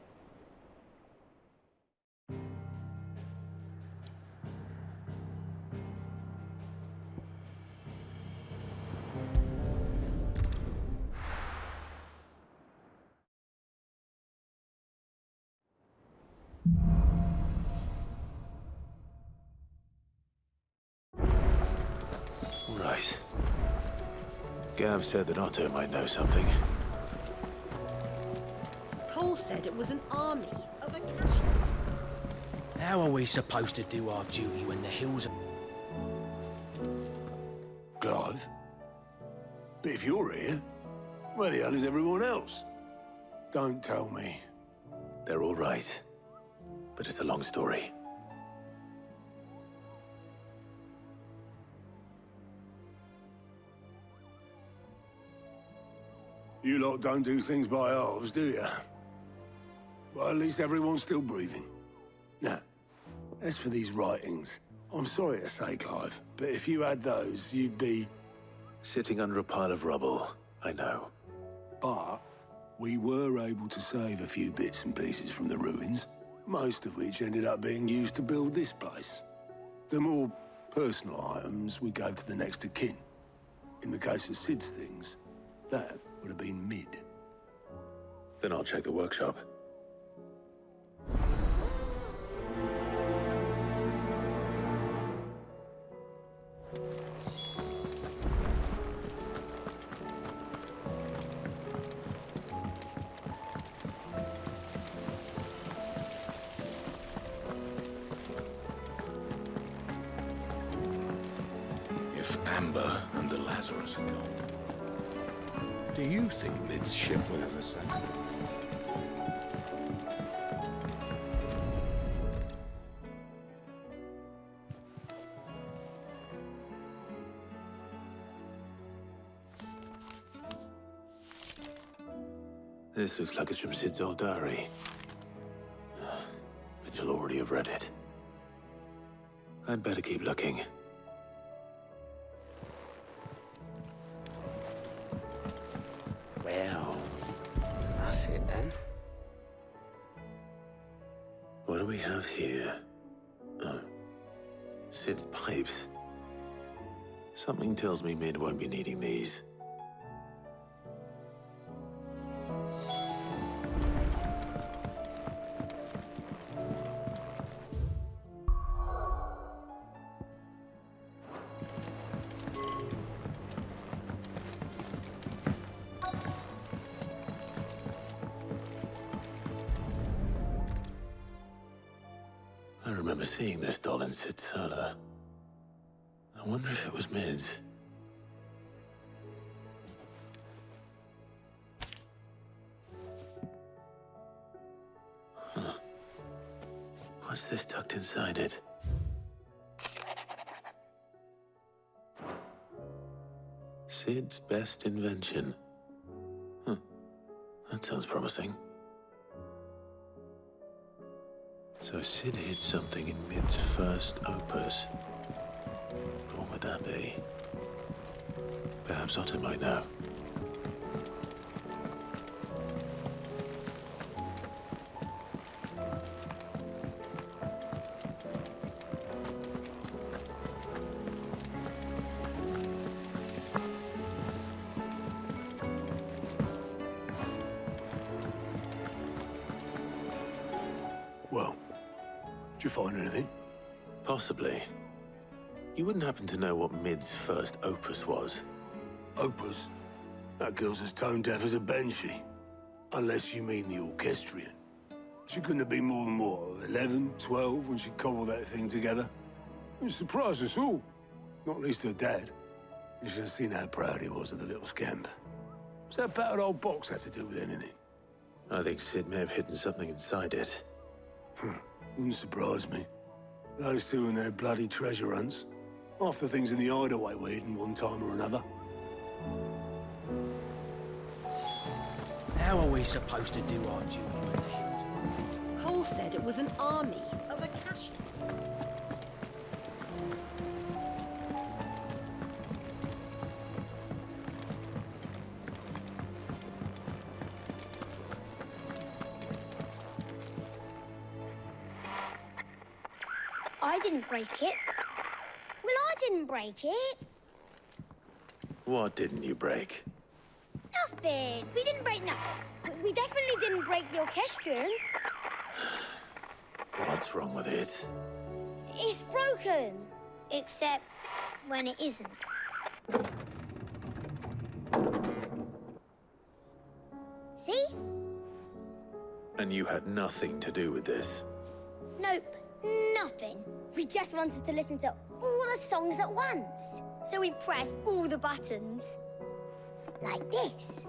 Right. Gav said that Otto might know something. Cole said it was an army of Akashic. How are we supposed to do our duty when the hills are... Clive? But if you're here, where the hell is everyone else? Don't tell me. They're all right. But it's a long story. You lot don't do things by halves, do you? Well, at least everyone's still breathing. Now, as for these writings, I'm sorry to say, Clive, but if you had those, you'd be... Sitting under a pile of rubble, I know. But we were able to save a few bits and pieces from the ruins, most of which ended up being used to build this place. The more personal items we gave to the next of kin. In the case of Sid's things, that would have been mid. Then I'll check the workshop. If Amber and the Lazarus are gone, do you think Mid's ship will ever sail? This looks like it's from Sid's old diary. But you'll already have read it. I'd better keep looking. Well, that's it then. What do we have here? Oh. Sid's pipes. Something tells me Mid won't be needing these. I remember seeing this doll in Sid's cellar. I wonder if it was Mid's. Huh. What's this tucked inside it? Sid's best invention. Huh. That sounds promising. So Sid hid something in Mid's first opus. What would that be? Perhaps Otto might know. Well, did you find anything? Possibly. You wouldn't happen to know what Mid's first opus was? Opus? That girl's as tone deaf as a banshee. Unless you mean the orchestrion. She couldn't have been more than, what, 11, 12 when she cobbled that thing together? It surprised us all. Not least her dad. You should have seen how proud he was of the little scamp. What's that battered old box have to do with anything? I think Sid may have hidden something inside it. Wouldn't surprise me. Those two and their bloody treasure hunts. Half the things in the hideaway were hidden one time or another. How are we supposed to do our duty when the hills are... Cole said it was an army of Akashic. I didn't break it. Well, I didn't break it. What didn't you break? Nothing. We didn't break nothing. We definitely didn't break the orchestrion. What's wrong with it? It's broken. Except when it isn't. See? And you had nothing to do with this? Nope, nothing. We just wanted to listen to all the songs at once. So we pressed all the buttons. Like this.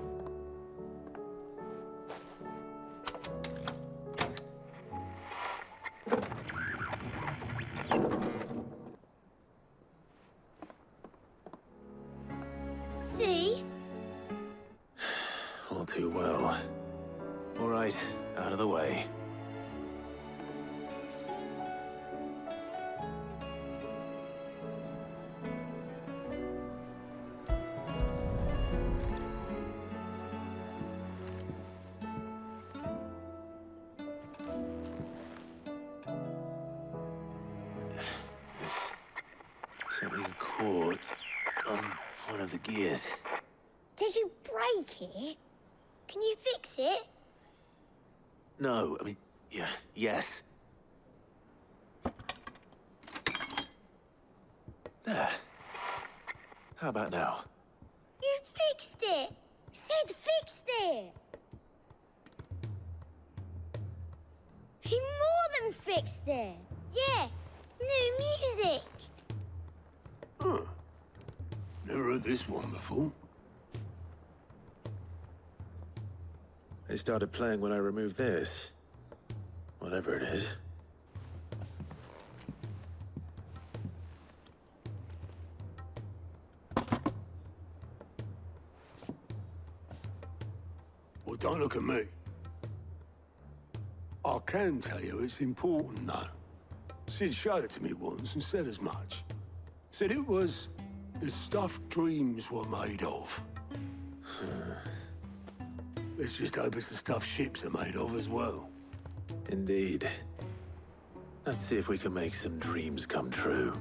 See? All too well. All right, out of the way. Something caught on one of the gears. Did you break it? Can you fix it? No, I mean, yes. There. How about now? You fixed it! Sid fixed it! He more than fixed it! Yeah, new music! Huh. Never heard this one before. It started playing when I removed this. Whatever it is. Well, don't look at me. I can tell you it's important, though. Sid showed it to me once and said as much. Said it was the stuff dreams were made of. Let's just hope it's the stuff ships are made of as well. Indeed. Let's see if we can make some dreams come true.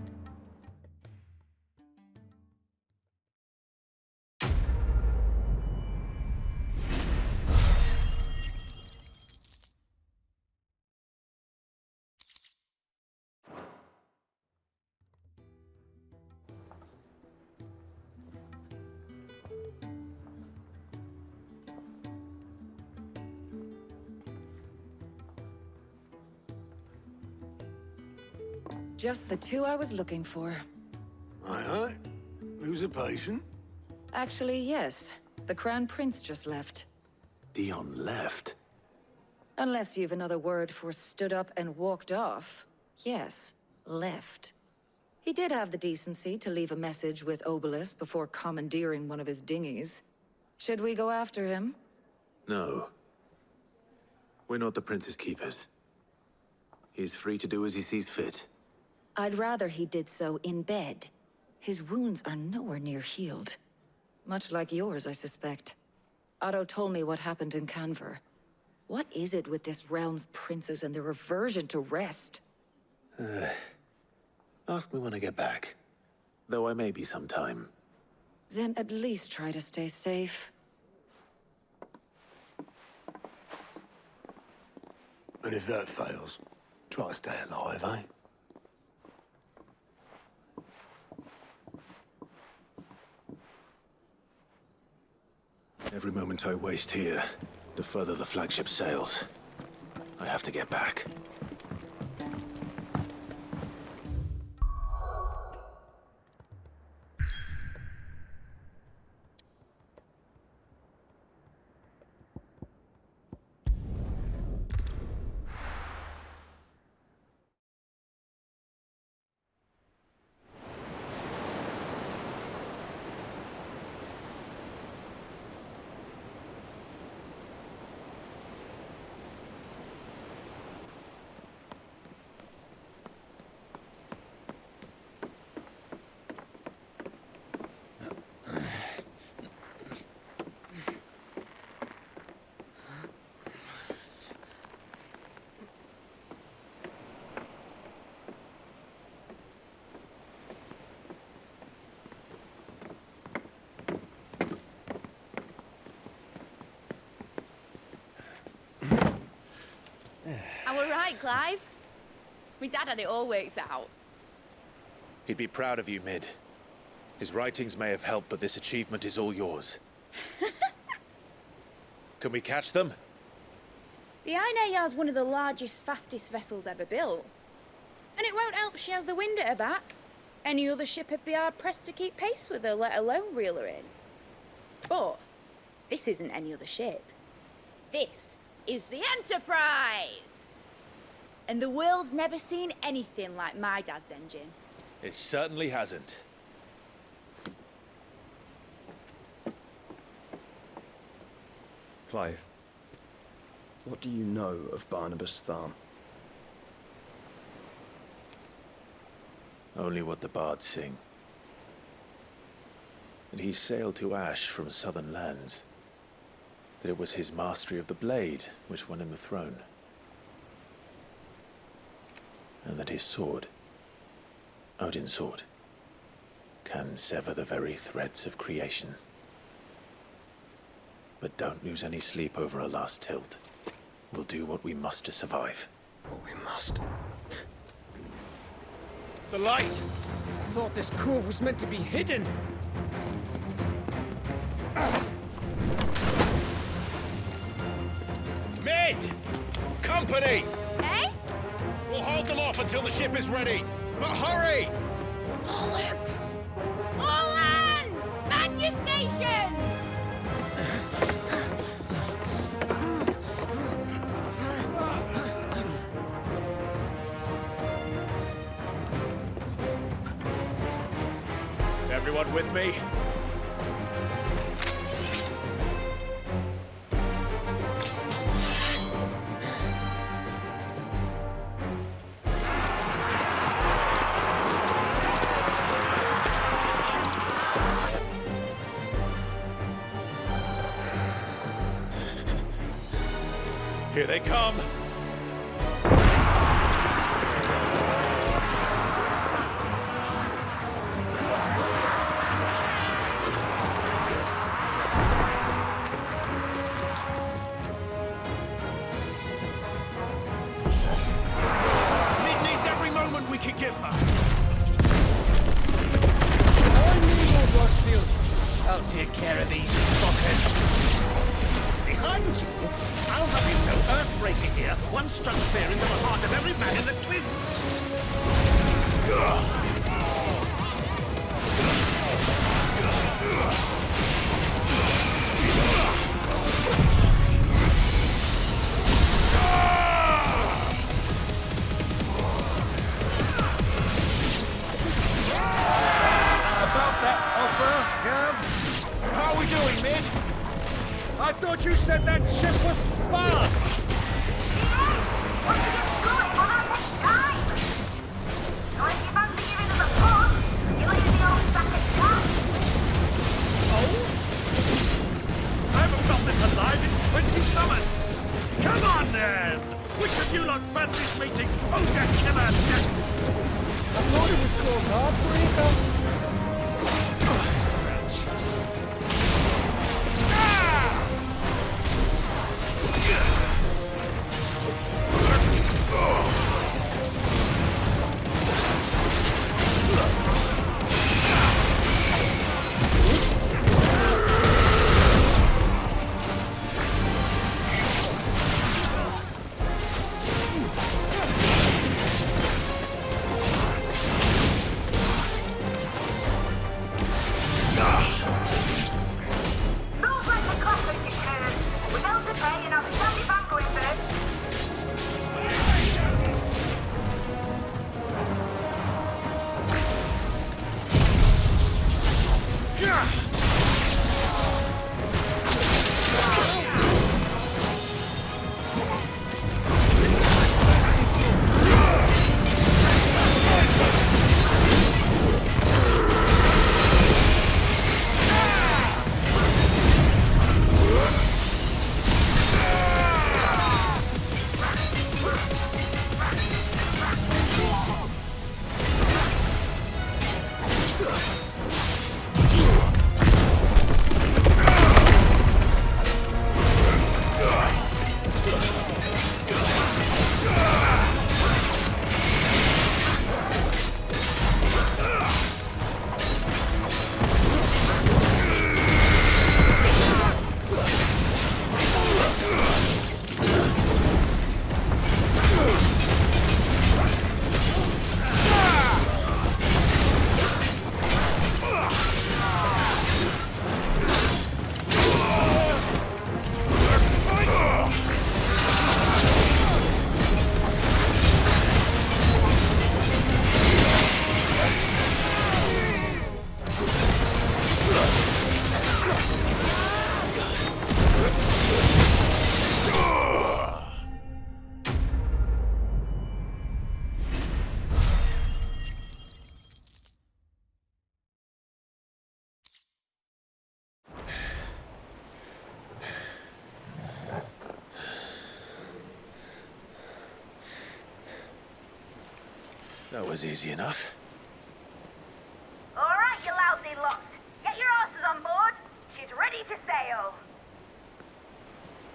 Just the two I was looking for. Aye, aye. Lose a patient? Actually, yes. The Crown Prince just left. Dion left? Unless you've another word for stood up and walked off. Yes, left. He did have the decency to leave a message with Obelisk before commandeering one of his dinghies. Should we go after him? No. We're not the Prince's keepers. He's free to do as he sees fit. I'd rather he did so in bed. His wounds are nowhere near healed. Much like yours, I suspect. Otto told me what happened in Kanver. What is it with this realm's princes and their aversion to rest? Ask me when I get back. Though I may be sometime. Then at least try to stay safe. And if that fails, try to stay alive, eh? Every moment I waste here, the further the flagship sails. I have to get back. Are we right, Clive? My dad had it all worked out. He'd be proud of you, Mid. His writings may have helped, but this achievement is all yours. Can we catch them? The Ainayar's one of the largest, fastest vessels ever built. And it won't help she has the wind at her back. Any other ship would be hard-pressed to keep pace with her, let alone reel her in. But this isn't any other ship. This is the Enterprise! And the world's never seen anything like my dad's engine. It certainly hasn't. Clive, what do you know of Barnabas Tharm? Only what the bards sing. That he sailed to Ash from southern lands. That it was his mastery of the blade which won him the throne. And that his sword, Odin's sword, can sever the very threads of creation. But don't lose any sleep over a last tilt. We'll do what we must to survive. What we must? The light! I thought this cove was meant to be hidden. Mid! Company! Eh? We'll hold them off until the ship is ready. But hurry! Bollocks! All hands! Man your stations! Everyone with me? Here they come! I'll take care of these fuckers. Behind you, I'll have you know Earthbreaker here once struck fear into the heart of every man in the Twins. How are we doing, Mid? I thought you said that ship was fast! I haven't felt this alive in 20 summers! Come on, then! Which of you lot fancies meeting Ogre Killer next? I thought it was called Heartbreaker. That was easy enough. All right, you lousy lot. Get your asses on board. She's ready to sail.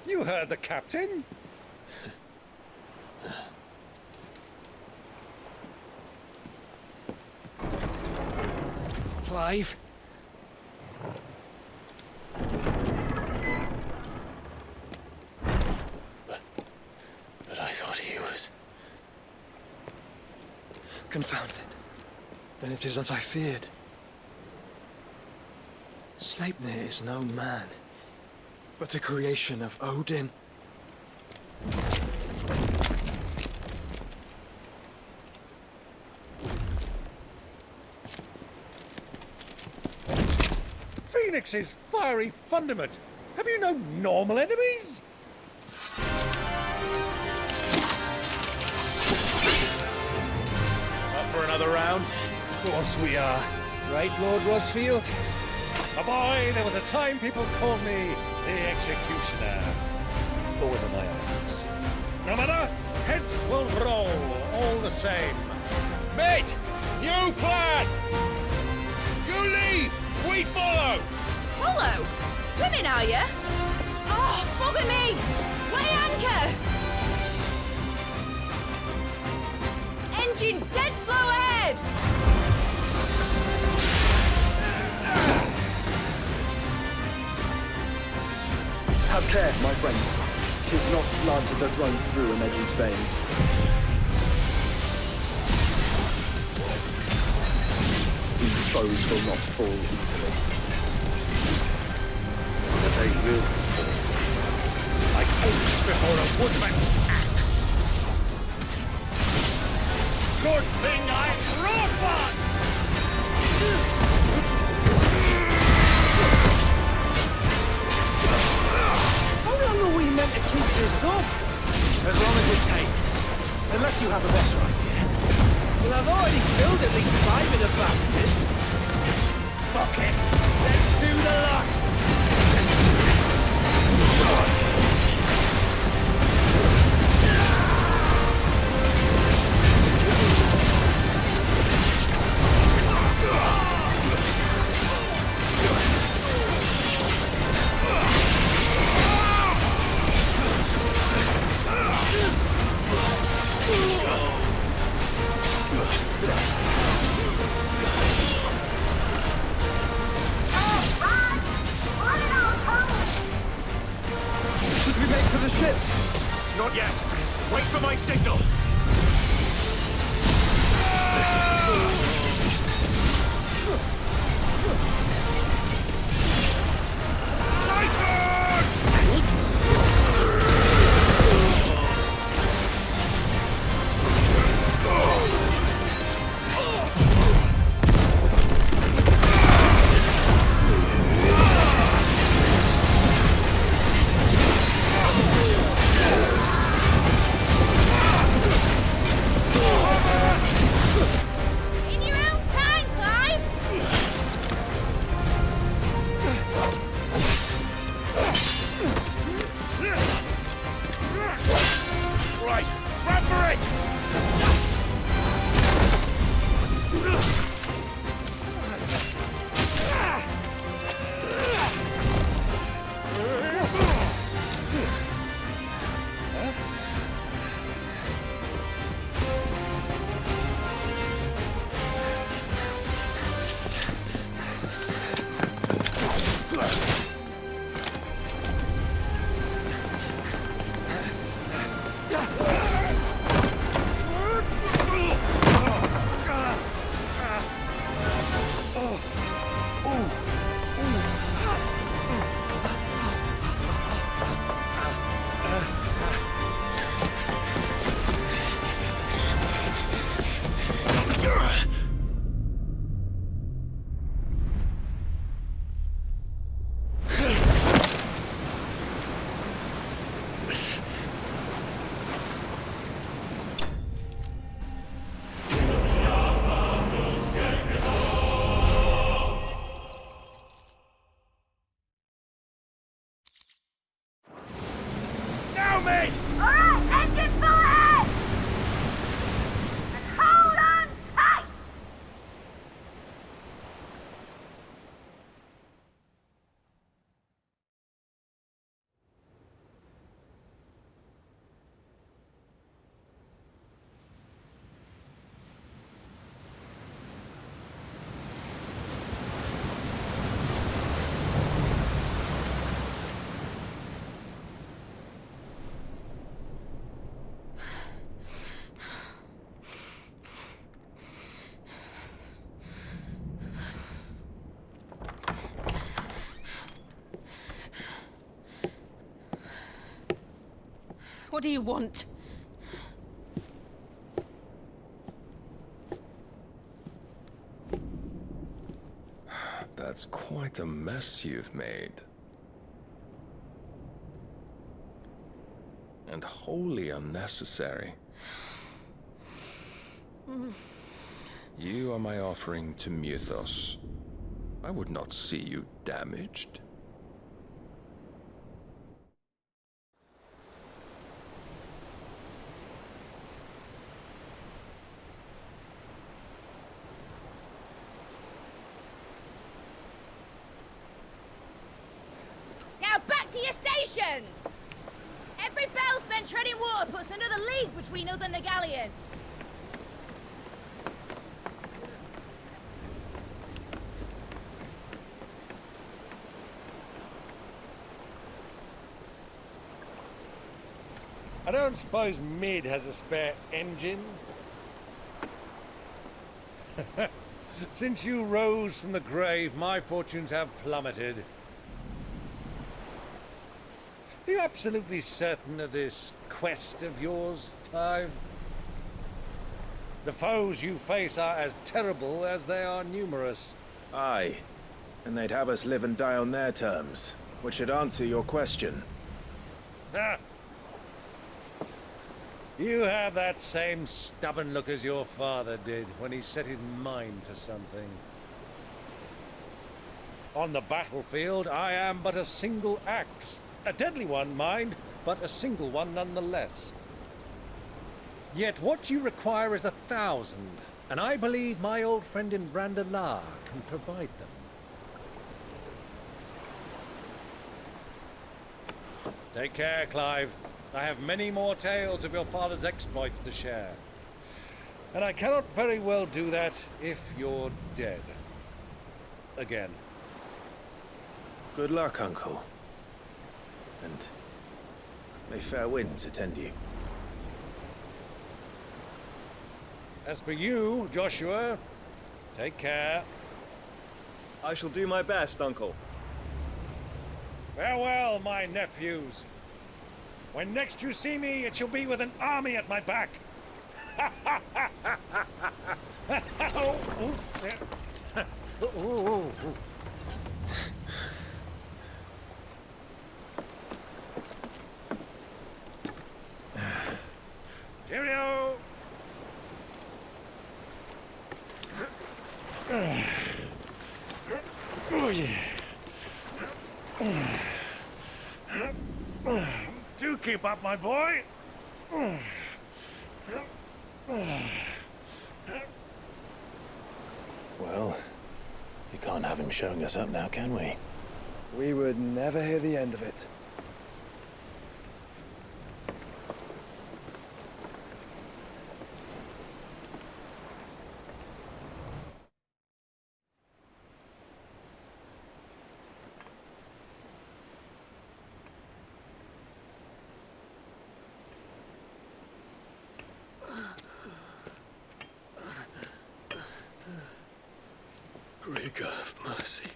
You heard the captain? Clive? But I thought he was... Confounded. Then it is as I feared. Sleipnir is no man, but a creation of Odin. Phoenix's fiery fundament. Have you no normal enemies? Up for another round? Of course we are. Right, Lord Rosfield? A boy, there was a time people called me the Executioner. Always on my axe. No matter, heads will roll, all the same. Mate! New plan! You leave! We follow! Follow? Swimming, are you? Oh, bugger me! Weigh anchor! Engine's dead slow ahead! Have care, my friends. 'Tis not blood that runs through a Medley's veins. These foes will not fall easily. But they will fall. Like oaks before a woodman's axe. Good thing I brought one! How long are we meant to keep this up? As long as it takes. Unless you have a better idea. Well, I've already killed at least 5 of the bastards. Fuck it! Let's do the lot! Should we make for the ship? Not yet. Wait for my signal. What do you want? That's quite a mess you've made. And wholly unnecessary. You are my offering to Mythos. I would not see you damaged. Now back to your stations! Every bell spent treading water puts another league between us and the Galleon. I don't suppose Mid has a spare engine? Since you rose from the grave, my fortunes have plummeted. Are you absolutely certain of this quest of yours, Clive? The foes you face are as terrible as they are numerous. Aye. And they'd have us live and die on their terms, which should answer your question. Ha! You have that same stubborn look as your father did when he set his mind to something. On the battlefield, I am but a single axe. A deadly one, mind, but a single one nonetheless. Yet what you require is 1,000, and I believe my old friend in Brandalar can provide them. Take care, Clive. I have many more tales of your father's exploits to share. And I cannot very well do that if you're dead. Again. Good luck, Uncle. And may fair winds attend you. As for you, Joshua, take care. I shall do my best, Uncle. Farewell, my nephews. When next you see me, it shall be with an army at my back. Oh, oh, there. Oh, oh, oh. Cheerio! Oh, yeah. Do keep up, my boy. Well, you can't have him showing us up now, can we? We would never hear the end of it. Great God of mercy.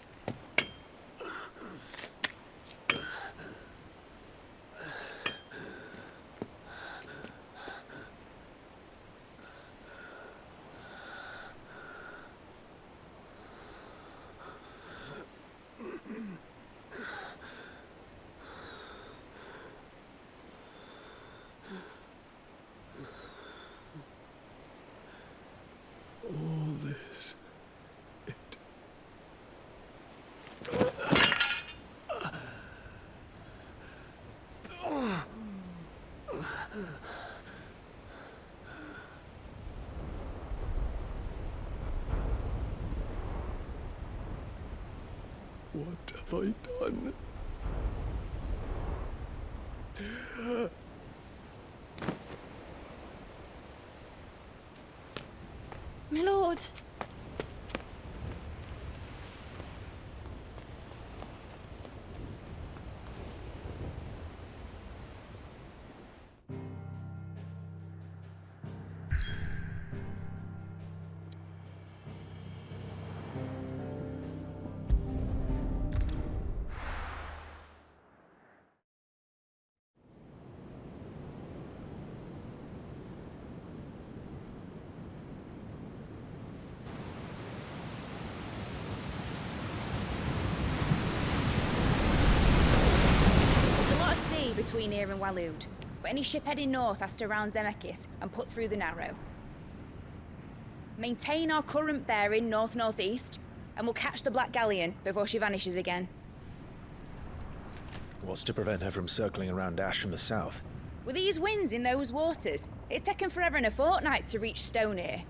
All this. What have I done? My lord. Sleipnir and Waloed, but any ship heading north has to round Zemeckis and put through the Narrow. Maintain our current bearing north-northeast, and we'll catch the Black Galleon before she vanishes again. What's to prevent her from circling around Ash from the south? With these winds in those waters, it'd taken forever and a fortnight to reach Stonehir.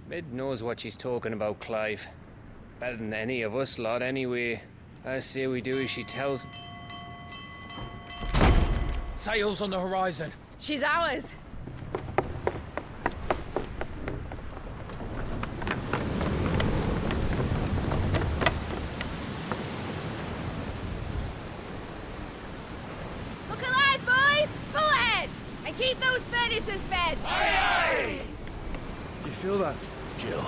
Mid knows what she's talking about, Clive. Better than any of us lot, anyway. I say we do as she tells. Sails on the horizon. She's ours. Look alive, boys! Pull ahead! And keep those furnaces fed! Aye, aye! Do you feel that? Jill.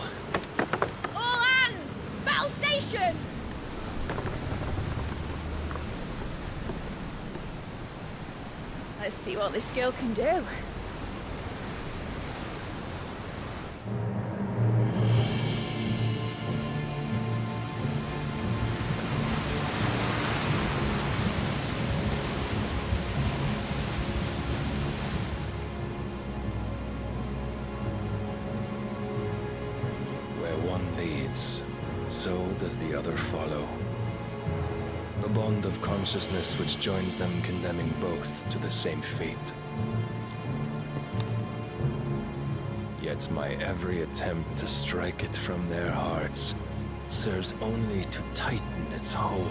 All hands! Battle stations! Let's see what this girl can do. Where one leads, so does the other follow. The bond of consciousness which joins them condemning both to the same fate. Yet my every attempt to strike it from their hearts serves only to tighten its hold.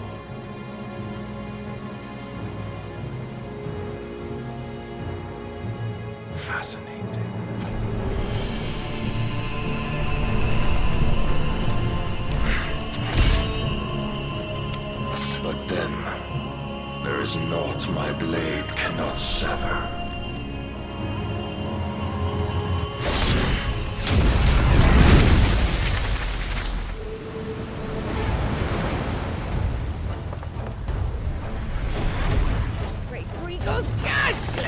Fascinating. But then, there is naught my blade cannot sever. Great Grigos gas!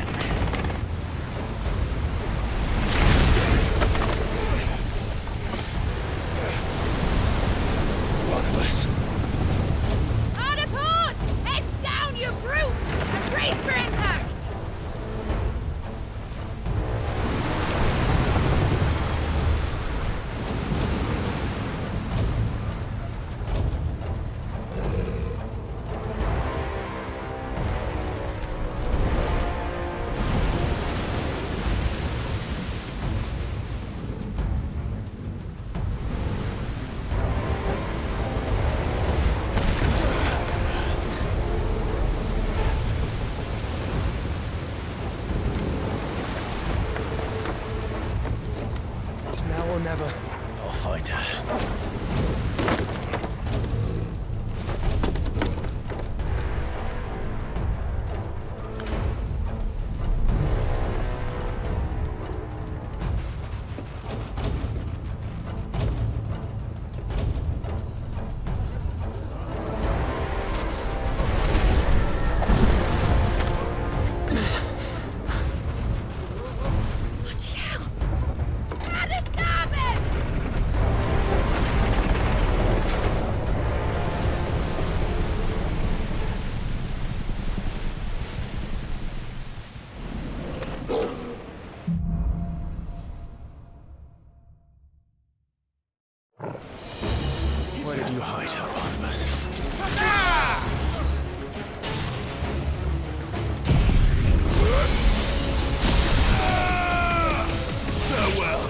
Barnabas. Brace for impact! Never. I'll find her. Where did you hide her, Barnabas? Farewell.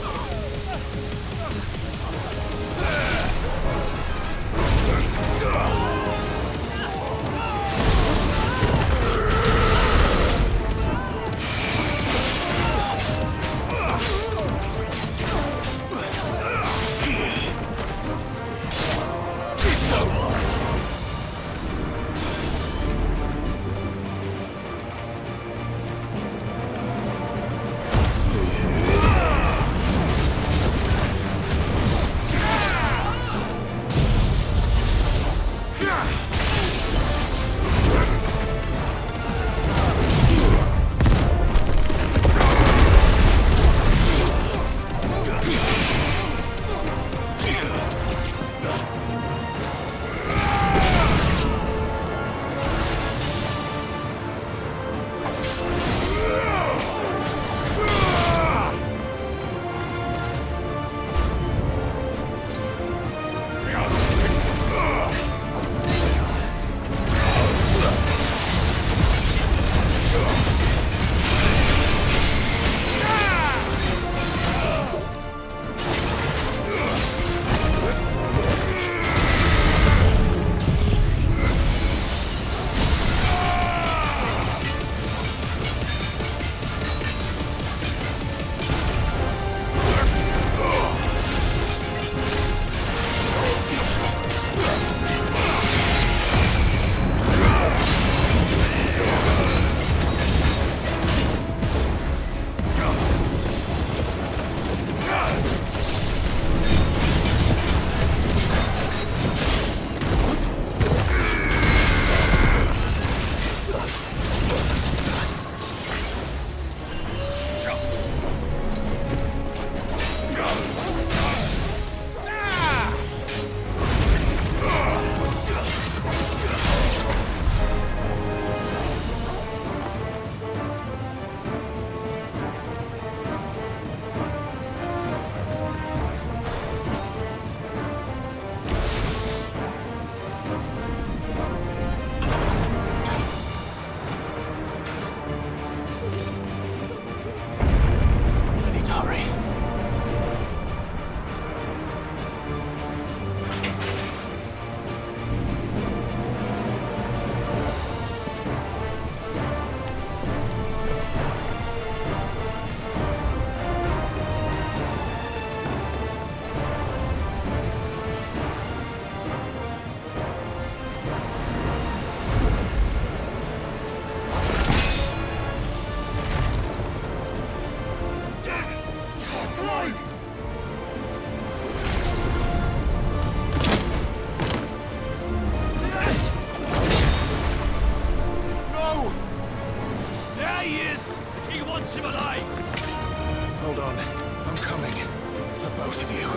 both of you.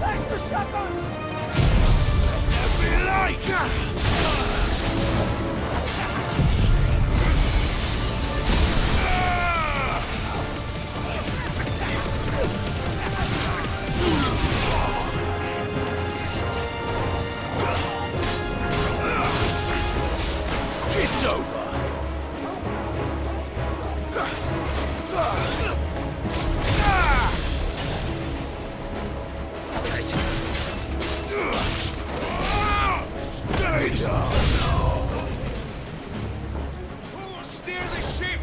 Extra shotguns! Be like! It's over. Stay down. Who will steer the ship?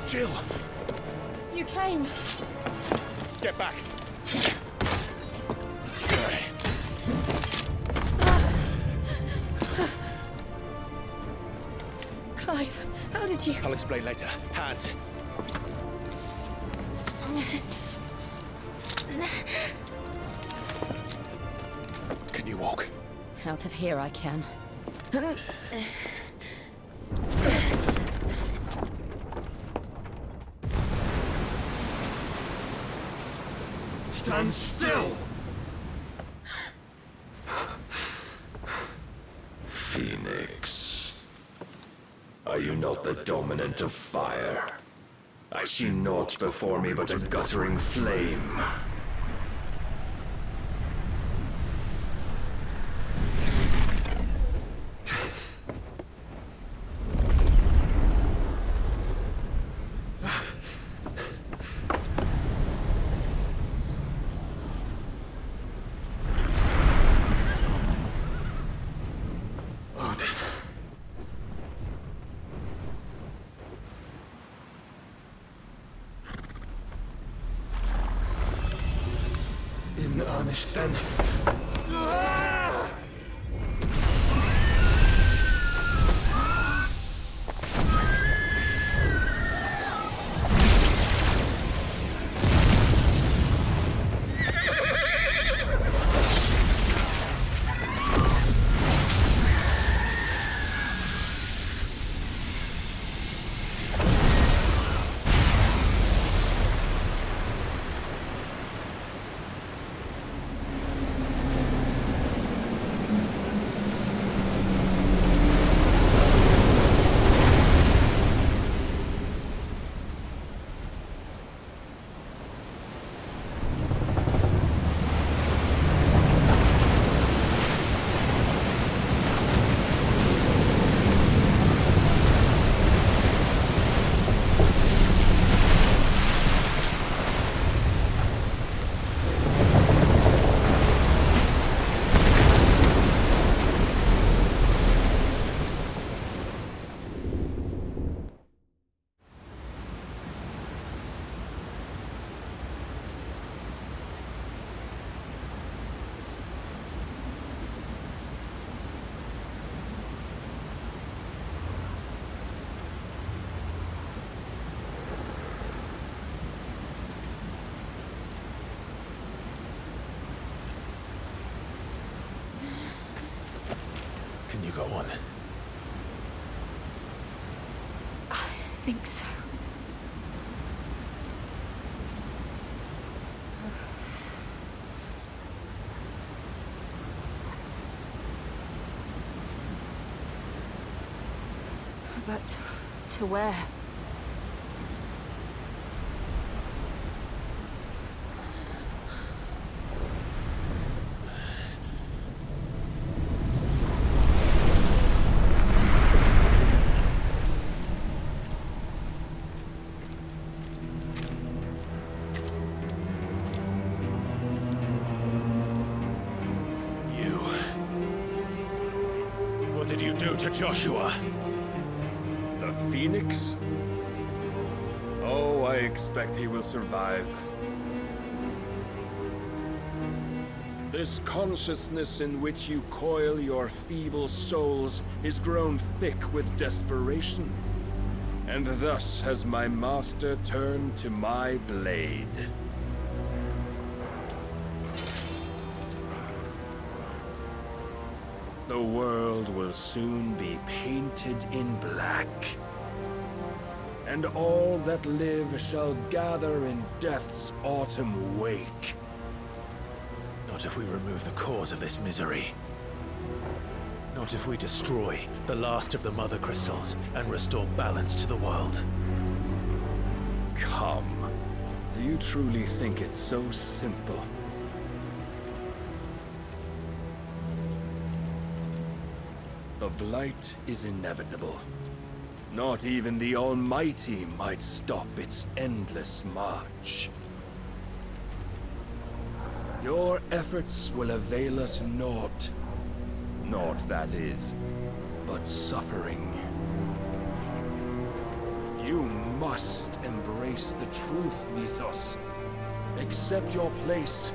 Jill! You came. Get back! Clive, how did you... I'll explain later. Hands! Can you walk? Out of here I can. Stand still! Phoenix. Are you not the dominant of fire? I see naught before me but a guttering flame. In earnest, then. You got one? I think so. But to where? What did you do to Joshua? The Phoenix? Oh, I expect he will survive. This consciousness in which you coil your feeble souls is grown thick with desperation. And thus has my master turned to my blade. The world will soon be painted in black. And all that live shall gather in death's autumn wake. Not if we remove the cause of this misery. Not if we destroy the last of the Mother Crystals and restore balance to the world. Come. Do you truly think it's so simple? The Blight is inevitable. Not even the Almighty might stop its endless march. Your efforts will avail us naught. Naught, that is, but suffering. You must embrace the truth, Mythos. Accept your place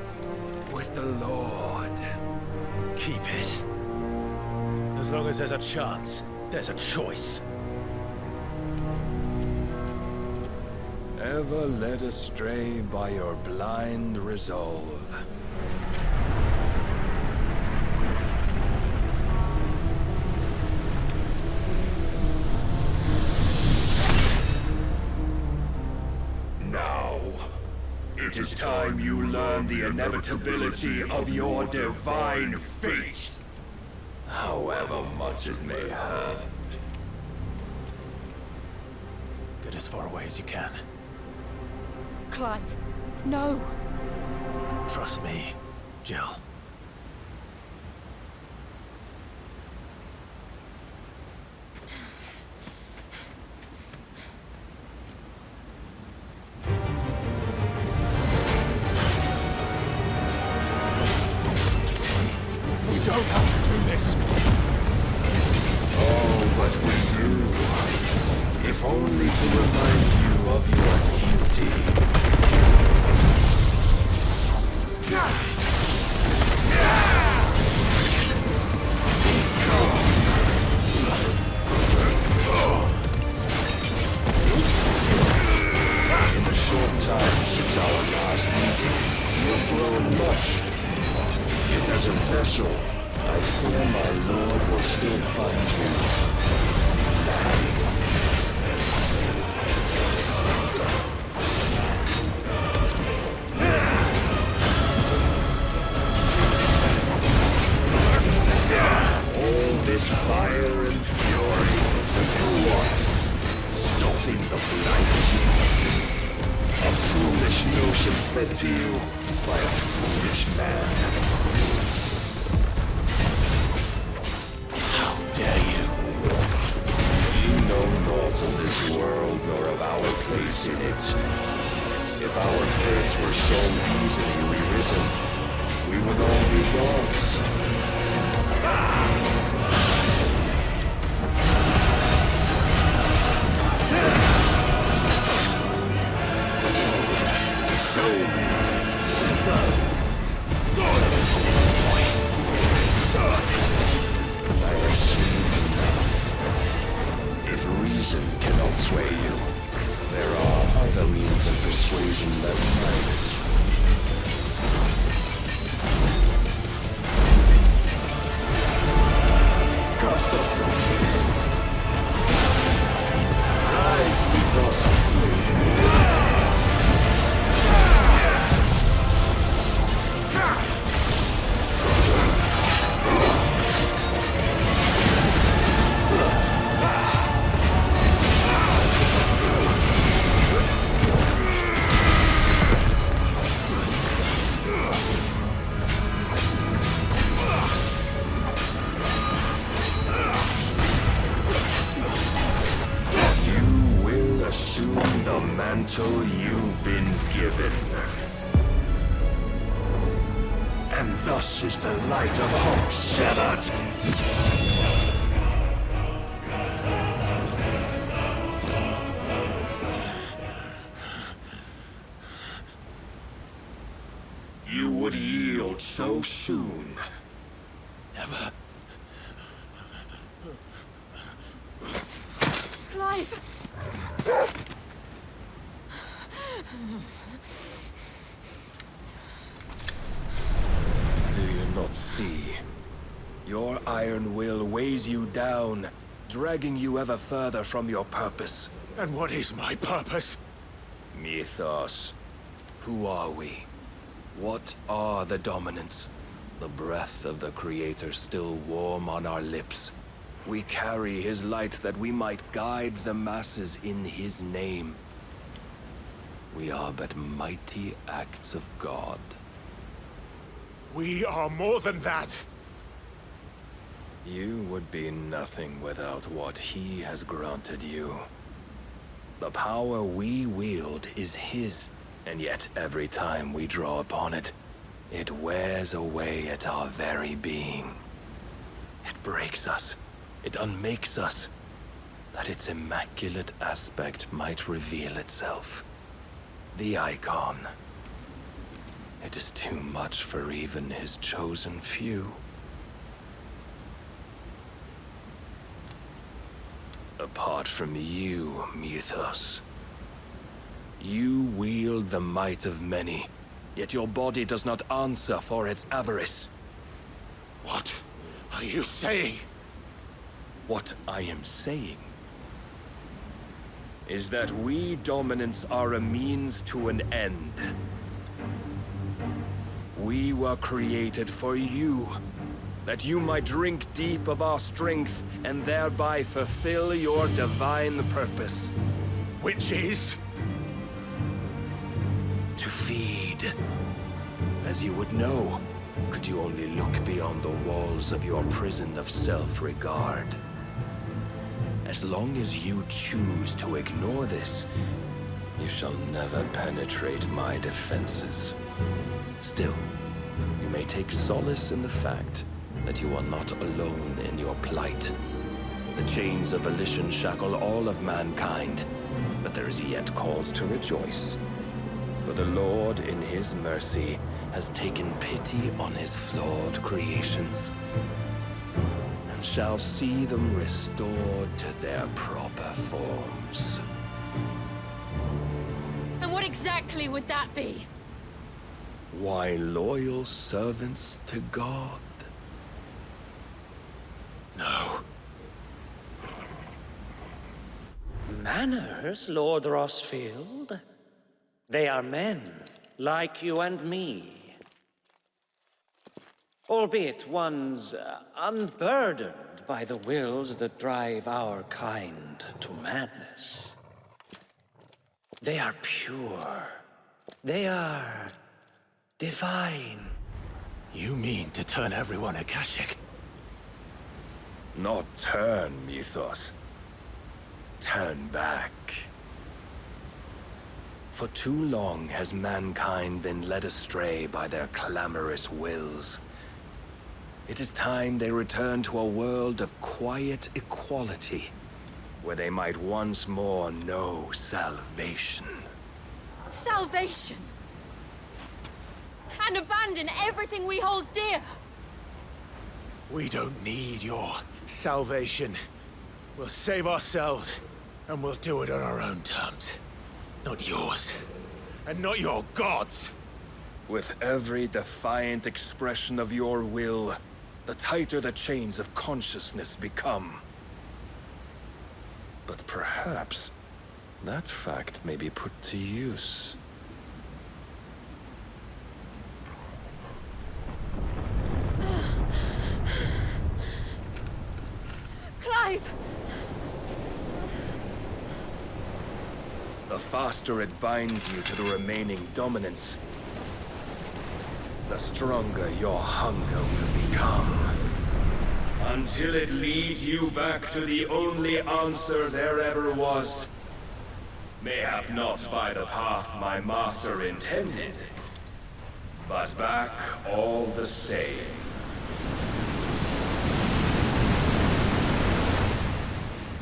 with the Lord. Keep it. As long as there's a chance, there's a choice. Ever led astray by your blind resolve. Now, it is time you learn the inevitability of your divine fate. However much it may hurt. Get as far away as you can. Clive, no! Trust me, Jill. We don't have to do this! Oh, but we do. If only to remind you of your duty. In the short time since our last meeting, you have grown much. Yet as a vessel, I fear my lord will still find you. All this fire and fury, for what? Stopping the blight. A foolish notion fed to you by a foolish man. How dare you? You know naught of this world nor of our place in it. If our fates were so easily rewritten, we would all be gods. If reason cannot sway you, there are other means of persuasion that might. Cast mantle you've been given. And thus is the light of hope severed. You would yield so soon. Never. Clive! Do you not see? Your iron will weighs you down, dragging you ever further from your purpose. And what is my purpose? Mythos. Who are we? What are the dominants? The breath of the Creator still warm on our lips. We carry his light that we might guide the masses in his name. We are but mighty acts of God. We are more than that. You would be nothing without what he has granted you. The power we wield is his, and yet every time we draw upon it, it wears away at our very being. It breaks us. It unmakes us, that its immaculate aspect might reveal itself. The icon. It is too much for even his chosen few. Apart from you, Mythos, you wield the might of many, yet your body does not answer for its avarice. What are you saying? What I am saying is that we dominants are a means to an end. We were created for you, that you might drink deep of our strength and thereby fulfill your divine purpose. Which is? To feed. As you would know, could you only look beyond the walls of your prison of self-regard. As long as you choose to ignore this, you shall never penetrate my defenses. Still, you may take solace in the fact that you are not alone in your plight. The chains of volition shackle all of mankind, but there is yet cause to rejoice. For the Lord, in his mercy, has taken pity on his flawed creations, and shall see them restored to their proper forms. And what exactly would that be? Why, loyal servants to God. No. Manners, Lord Rossfield? They are men, like you and me. Albeit ones unburdened by the wills that drive our kind to madness. They are pure. They are divine. You mean to turn everyone Akashic? Not turn, Mythos. Turn back. For too long has mankind been led astray by their clamorous wills. It is time they return to a world of quiet equality, where they might once more know salvation. Salvation? And abandon everything we hold dear? We don't need your salvation. We'll save ourselves, and we'll do it on our own terms. Not yours, and not your gods. With every defiant expression of your will, the tighter the chains of consciousness become. But perhaps that fact may be put to use. Clive! The faster it binds you to the remaining dominance, the stronger your hunger will become. Until it leads you back to the only answer there ever was. Mayhap not by the path my master intended, but back all the same.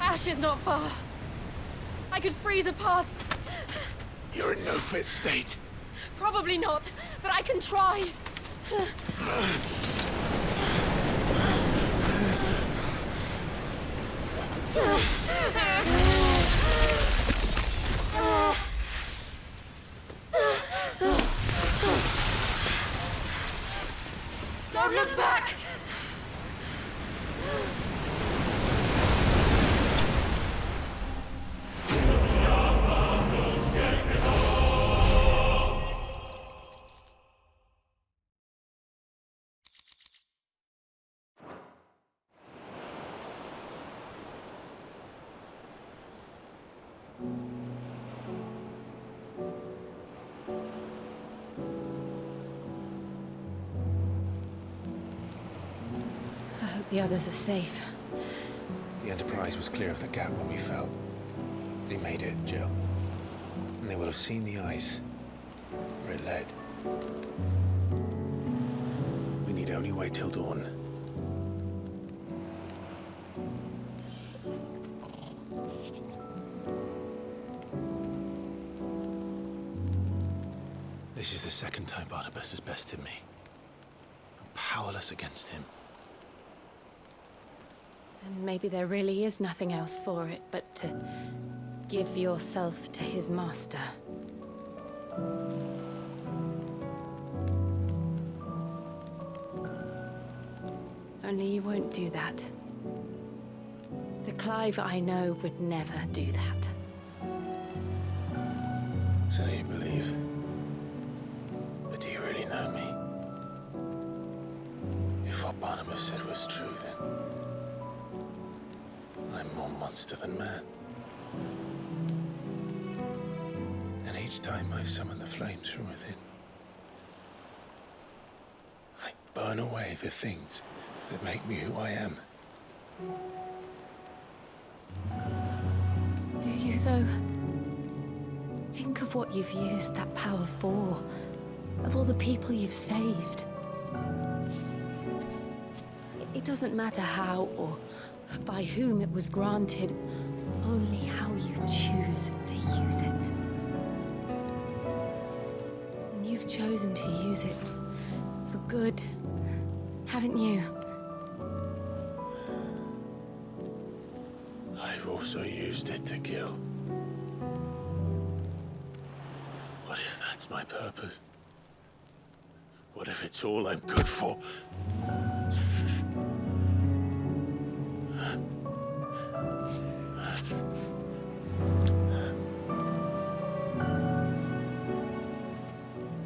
Ash is not far. I could freeze a path. You're in no fit state. Probably not, but I can try. Don't look back! I hope the others are safe. The Enterprise was clear of the gap when we fell. They made it, Jill. And they will have seen the ice where it led. We need only wait till dawn. This is the second time Barnabas has bested me. I'm powerless against him. And maybe there really is nothing else for it but to give yourself to his master. Only you won't do that. The Clive I know would never do that. So you believe? But do you really know me? If what Barnabas said was true, then I'm more monster than man. And each time I summon the flames from within, I burn away the things that make me who I am. Do you, though? Think of what you've used that power for. Of all the people you've saved. It doesn't matter how or by whom it was granted, only how you choose to use it. And you've chosen to use it for good, haven't you? I've also used it to kill. What if that's my purpose? What if it's all I'm good for?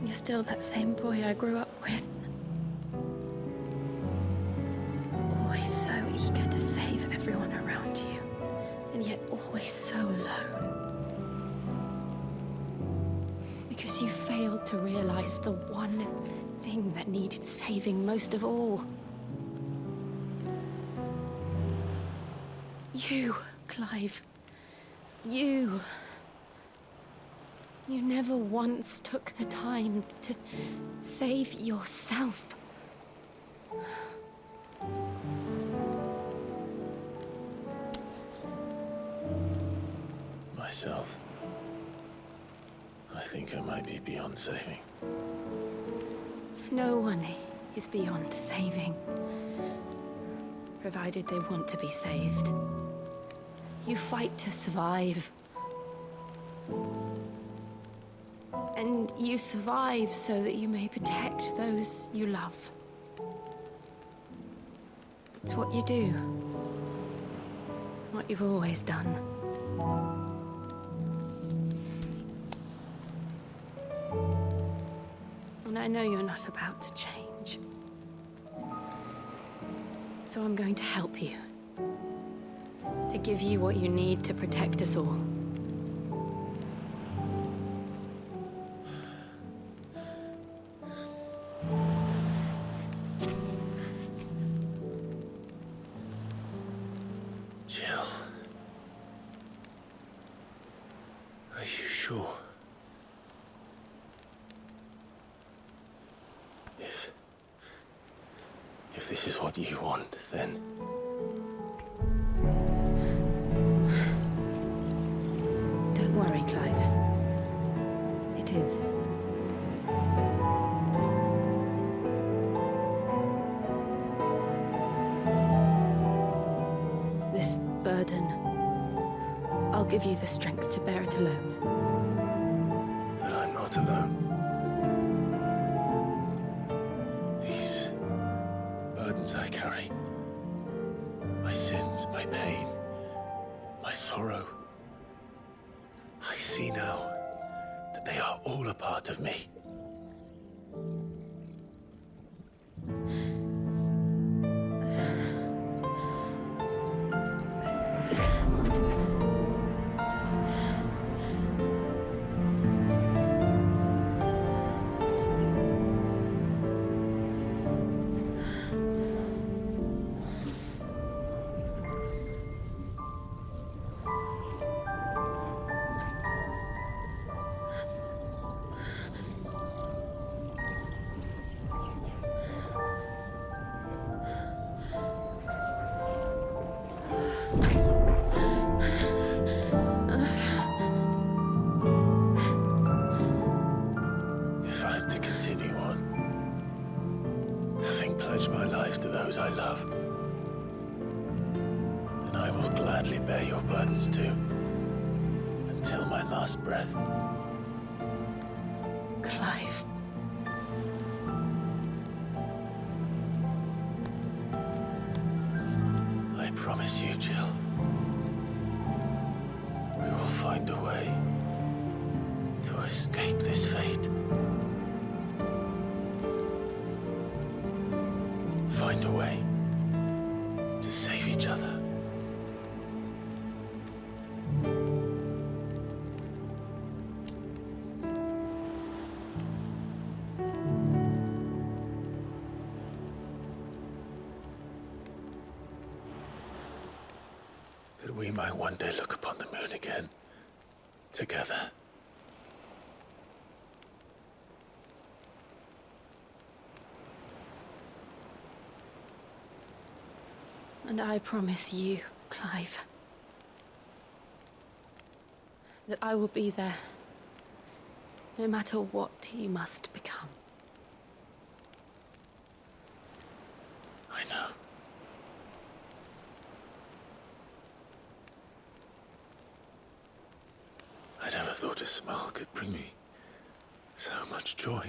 You're still that same boy I grew up with. Always so eager to save everyone around you, and yet always so alone. Because you failed to realize the one thing that needed saving most of all. You, Clive. You. You never once took the time to save yourself. Myself. I think I might be beyond saving. No one is beyond saving. Provided they want to be saved. You fight to survive. And you survive so that you may protect those you love. It's what you do. What you've always done. And I know you're not about to change. So I'm going to help you. To give you what you need to protect us all. If this is what you want, then... Don't worry, Clive. It is. This burden, I'll give you the strength to bear it alone. But I'm not alone. These burdens I carry, my sins, my pain, my sorrow, I see now that they are all a part of me. If I'm to continue on, having pledged my life to those I love, then I will gladly bear your burdens too, until my last breath. Clive. I promise you, Jill, we will find a way to escape this fate. Find a way to save each other. That we might one day look upon the moon again, together. And I promise you, Clive, that I will be there, no matter what you must become. I know. I never thought a smile could bring me so much joy.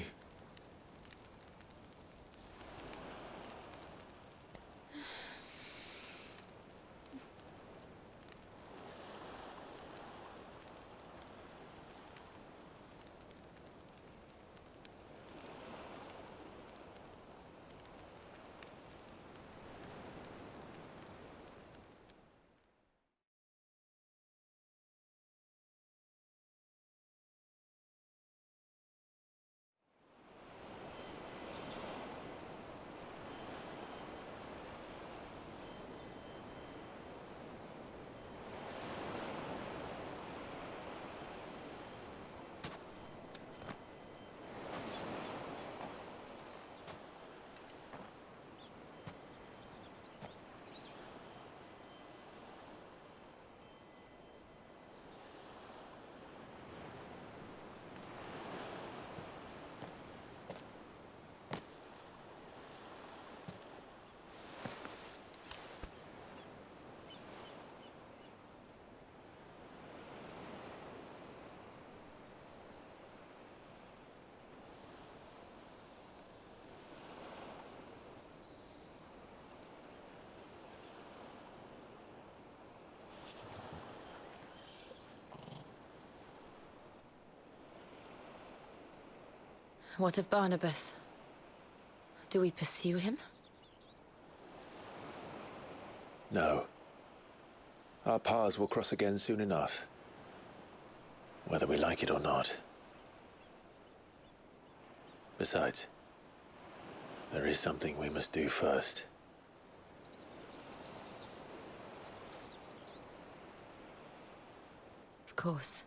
What of Barnabas? Do we pursue him? No. Our paths will cross again soon enough. Whether we like it or not. Besides, there is something we must do first. Of course.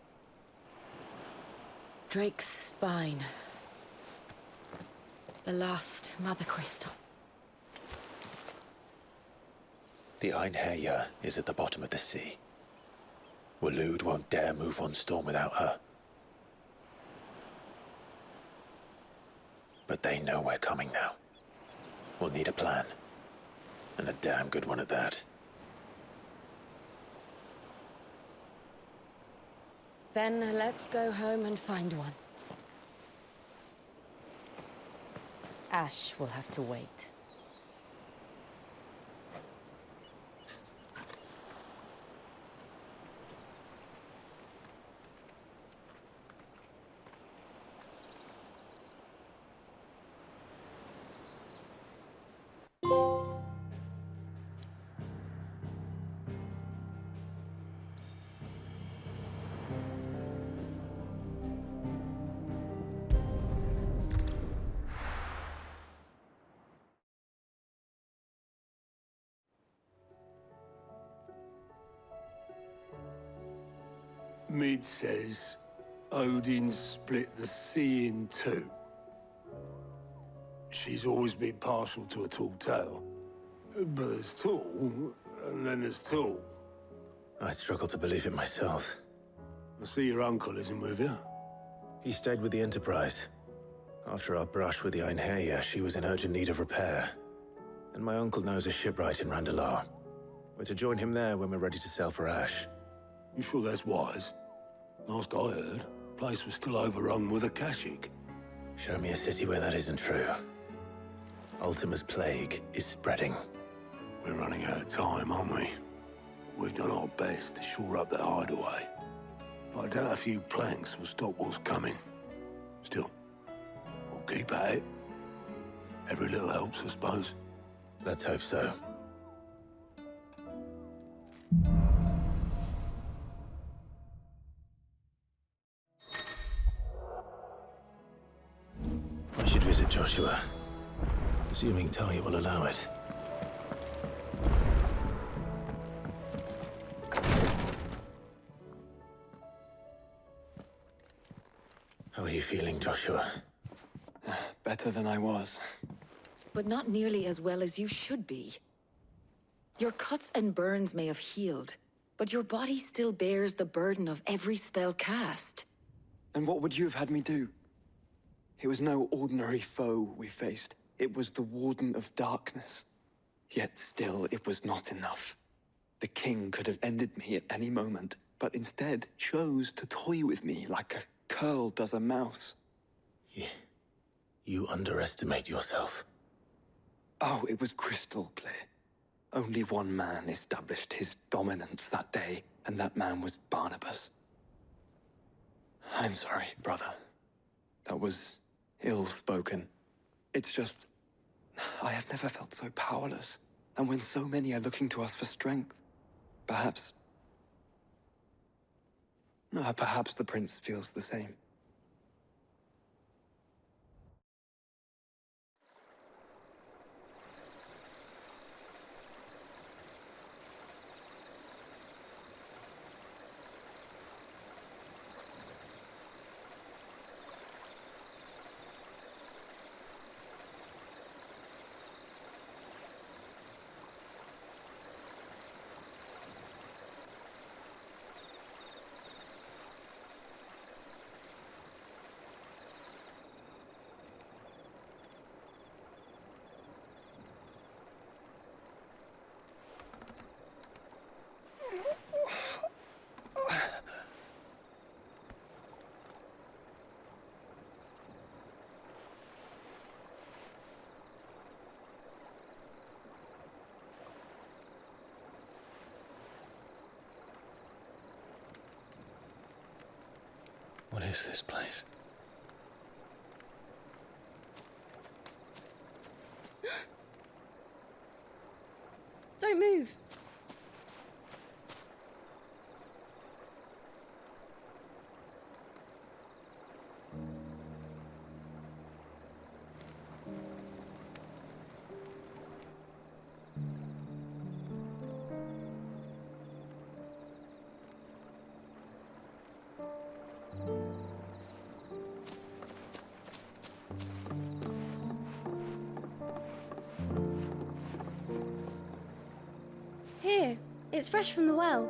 Drake's spine. The last Mother Crystal. The Einherjar is at the bottom of the sea. Waloed won't dare move on storm without her. But they know we're coming now. We'll need a plan. And a damn good one at that. Then let's go home and find one. Ash will have to wait. Mid says Odin split the sea in two. She's always been partial to a tall tale. But there's tall, and then there's tall. I struggle to believe it myself. I see your uncle isn't with you. He stayed with the Enterprise. After our brush with the Einherjar, she was in urgent need of repair. And my uncle knows a shipwright in Randalar. We're to join him there when we're ready to sail for Ash. You sure that's wise? Last I heard, the place was still overrun with Akashic. Show me a city where that isn't true. Ultima's plague is spreading. We're running out of time, aren't we? We've done our best to shore up that hideaway. But I doubt a few planks will stop what's coming. Still, we'll keep at it. Every little helps, I suppose. Let's hope so. I should visit Joshua, assuming Talia will allow it. How are you feeling, Joshua? Better than I was. But not nearly as well as you should be. Your cuts and burns may have healed, but your body still bears the burden of every spell cast. And what would you have had me do? It was no ordinary foe we faced. It was the Warden of Darkness. Yet still, it was not enough. The king could have ended me at any moment, but instead chose to toy with me like a curl does a mouse. You underestimate yourself. Oh, it was crystal clear. Only one man established his dominance that day, and that man was Barnabas. I'm sorry, brother. That was ill-spoken. It's just, I have never felt so powerless. And when so many are looking to us for strength, perhaps the prince feels the same. What is this place? Don't move. Here, it's fresh from the well.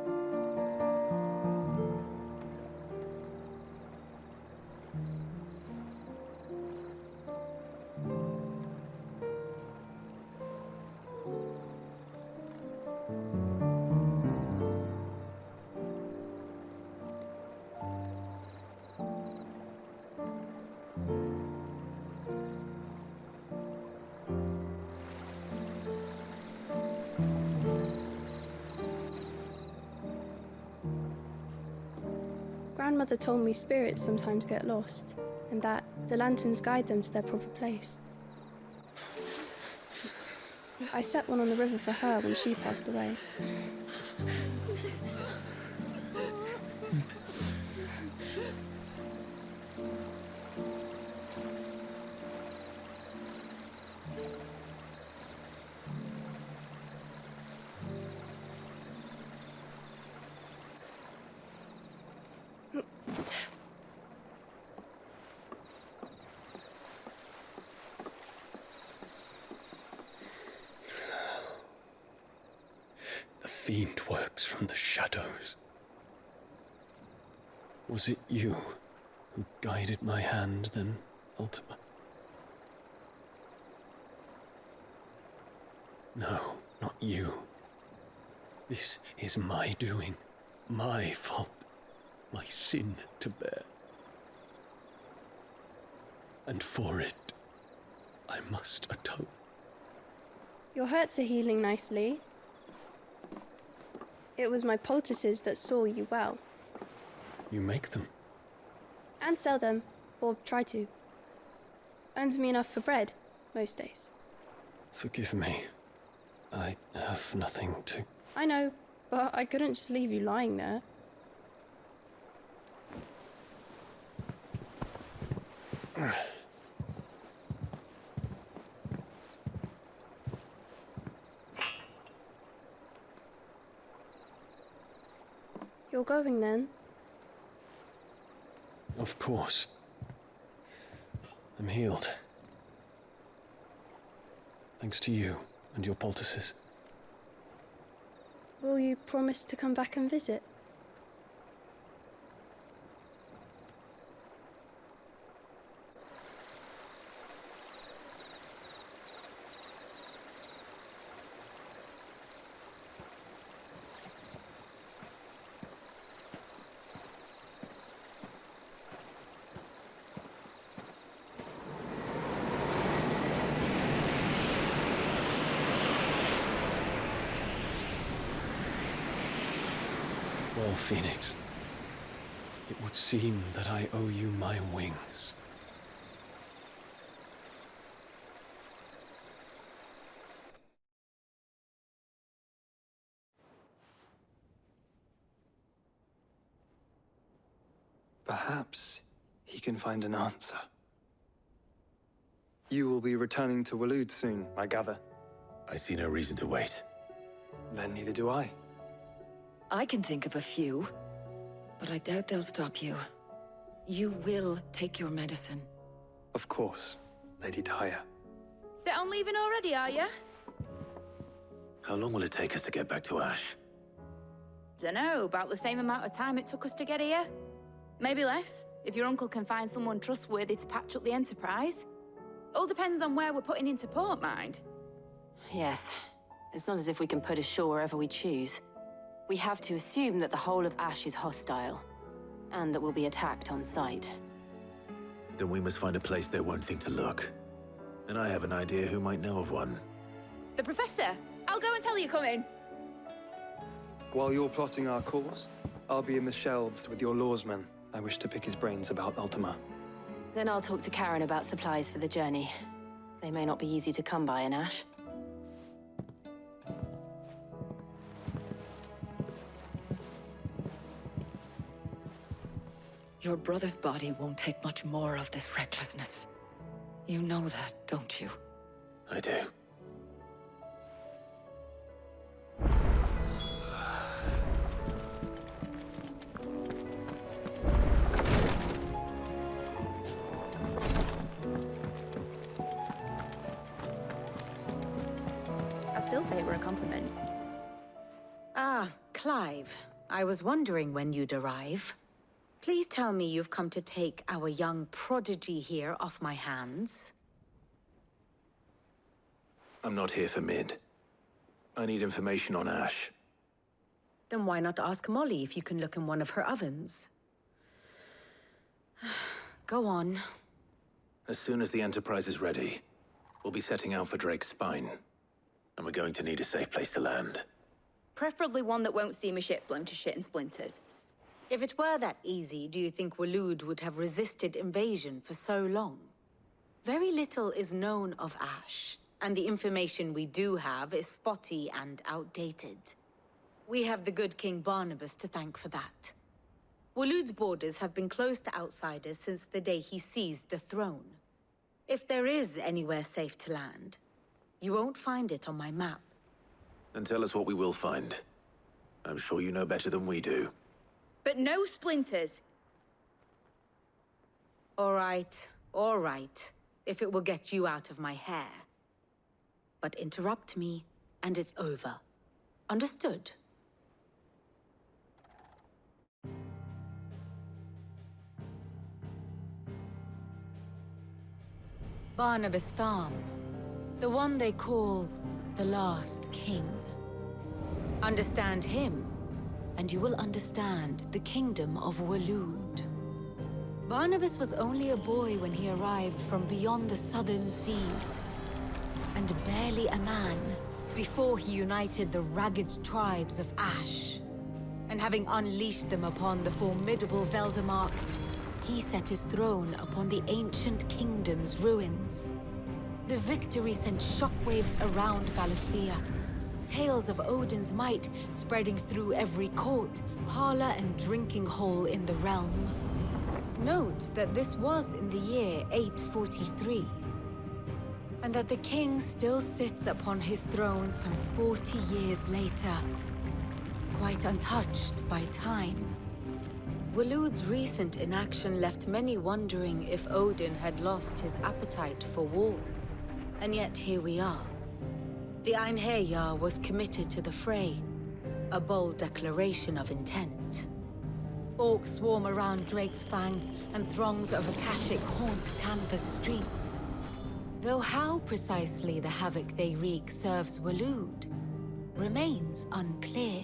Grandmother told me spirits sometimes get lost, and that the lanterns guide them to their proper place. I set one on the river for her when she passed away. The fiend works from the shadows. Was it you who guided my hand then, Ultima? No, not you. This is my doing, my fault, my sin to bear. And for it, I must atone. Your hurts are healing nicely. It was my poultices that saw you well. You make them? And sell them, or try to. Earns me enough for bread, most days. Forgive me. I have nothing to... I know, but I couldn't just leave you lying there. You're going then? Of course. I'm healed. Thanks to you and your poultices. Will you promise to come back and visit? Well, Phoenix, it would seem that I owe you my wings. Perhaps he can find an answer. You will be returning to Waloed soon, I gather. I see no reason to wait. Then neither do I. I can think of a few, but I doubt they'll stop you. You will take your medicine. Of course, Lady Daya. Set on leaving already, are ya? How long will it take us to get back to Ash? Dunno, about the same amount of time it took us to get here. Maybe less, if your uncle can find someone trustworthy to patch up the Enterprise. All depends on where we're putting into port, mind. Yes. It's not as if we can put ashore wherever we choose. We have to assume that the whole of Ash is hostile, and that we'll be attacked on sight. Then we must find a place they won't think to look. And I have an idea who might know of one. The Professor! I'll go and tell you come in. While you're plotting our course, I'll be in the shelves with your lawsman. I wish to pick his brains about Ultima. Then I'll talk to Karen about supplies for the journey. They may not be easy to come by in Ash. Your brother's body won't take much more of this recklessness. You know that, don't you? I do. I still say it were a compliment. Clive, I was wondering when you'd arrive. Please tell me you've come to take our young prodigy here off my hands. I'm not here for Mid. I need information on Ash. Then why not ask Molly if you can look in one of her ovens? Go on. As soon as the Enterprise is ready, we'll be setting out for Drake's Spine. And we're going to need a safe place to land. Preferably one that won't see my ship blown to shit and splinters. If it were that easy, do you think Waloed would have resisted invasion for so long? Very little is known of Ash, and the information we do have is spotty and outdated. We have the good King Barnabas to thank for that. Waloed's borders have been closed to outsiders since the day he seized the throne. If there is anywhere safe to land, you won't find it on my map. Then tell us what we will find. I'm sure you know better than we do. But no splinters. All right, if it will get you out of my hair. But interrupt me, and it's over. Understood? Barnabas Tharm, the one they call the Last King. Understand him, and you will understand the kingdom of Waloed. Barnabas was only a boy when he arrived from beyond the southern seas, and barely a man before he united the ragged tribes of Ash. And having unleashed them upon the formidable Veldamark, he set his throne upon the ancient kingdom's ruins. The victory sent shockwaves around Valisthea, tales of Odin's might spreading through every court, parlor, and drinking hole in the realm. Note that this was in the year 843, and that the king still sits upon his throne some 40 years later, quite untouched by time. Waloed's recent inaction left many wondering if Odin had lost his appetite for war. And yet here we are. The Einherjar was committed to the fray, a bold declaration of intent. Orcs swarm around Drake's Fang, and throngs of Akashic haunt Kanver's streets. Though how precisely the havoc they wreak serves Waloed remains unclear.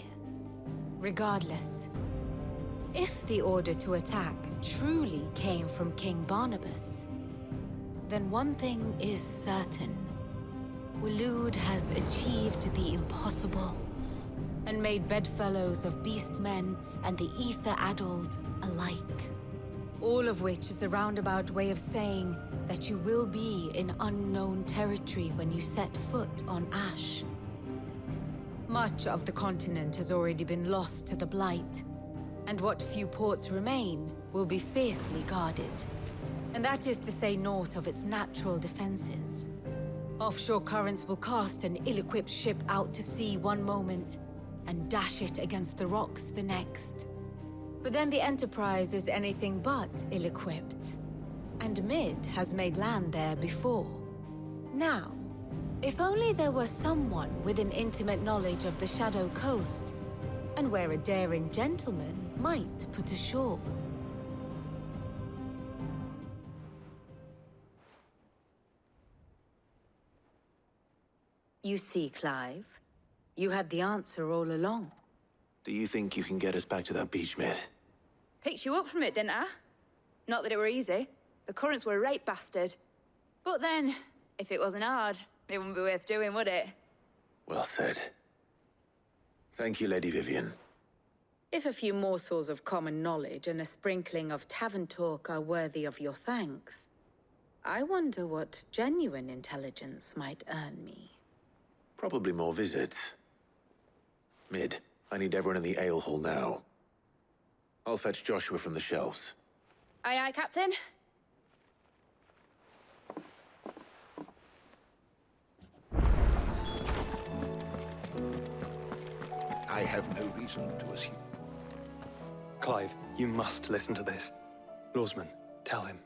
Regardless, if the order to attack truly came from King Barnabas, then one thing is certain. Waloed has achieved the impossible, and made bedfellows of beastmen and the ether-addled alike. All of which is a roundabout way of saying that you will be in unknown territory when you set foot on Ash. Much of the continent has already been lost to the Blight, and what few ports remain will be fiercely guarded. And that is to say naught of its natural defenses. Offshore currents will cast an ill-equipped ship out to sea one moment, and dash it against the rocks the next. But then the Enterprise is anything but ill-equipped. And Mid has made land there before. Now, if only there were someone with an intimate knowledge of the Shadow Coast, and where a daring gentleman might put ashore. You see, Clive, you had the answer all along. Do you think you can get us back to that beach, Mid? Picked you up from it, didn't I? Not that it were easy. The currents were a right bastard. But then, if it wasn't hard, it wouldn't be worth doing, would it? Well said. Thank you, Lady Vivian. If a few morsels of common knowledge and a sprinkling of tavern talk are worthy of your thanks, I wonder what genuine intelligence might earn me. Probably more visits. Mid, I need everyone in the ale hall now. I'll fetch Joshua from the shelves. Aye, aye, Captain. I have no reason to assume. Clive, you must listen to this. Lawsman, tell him.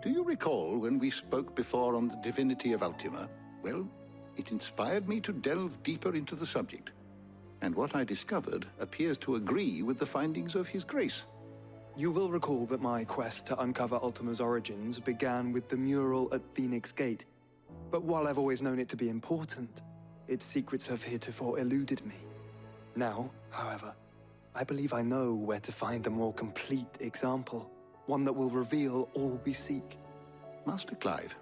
Do you recall when we spoke before on the divinity of Ultima? Well, it inspired me to delve deeper into the subject. and what I discovered appears to agree with the findings of His Grace. You will recall that my quest to uncover Ultima's origins began with the mural at Phoenix Gate. But while I've always known it to be important, its secrets have heretofore eluded me. Now, however, I believe I know where to find the more complete example, one that will reveal all we seek. Master Clive,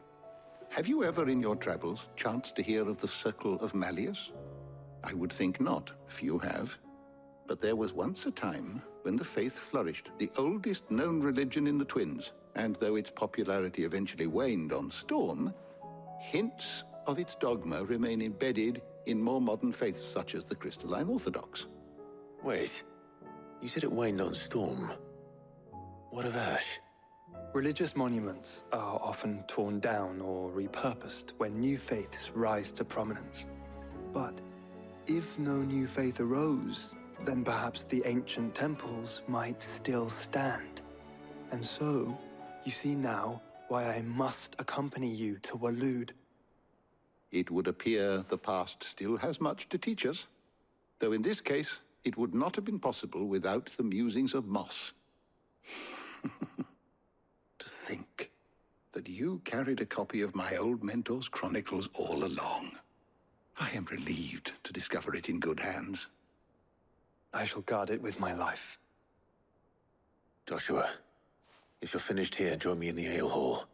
have you ever in your travels chanced to hear of the Circle of Malleus? I would think not, few have. But there was once a time when the faith flourished, the oldest known religion in the Twins, and though its popularity eventually waned on Storm, hints of its dogma remain embedded in more modern faiths such as the Crystalline Orthodox. Wait, you said it waned on Storm. What of Ash? Religious monuments are often torn down or repurposed when new faiths rise to prominence. But if no new faith arose, then perhaps the ancient temples might still stand. And so, you see now why I must accompany you to Waloed. It would appear the past still has much to teach us, though in this case, it would not have been possible without the musings of Moss. To think that you carried a copy of my old mentor's chronicles all along. I am relieved to discover it in good hands. I shall guard it with my life. Joshua, if you're finished here, join me in the ale hall.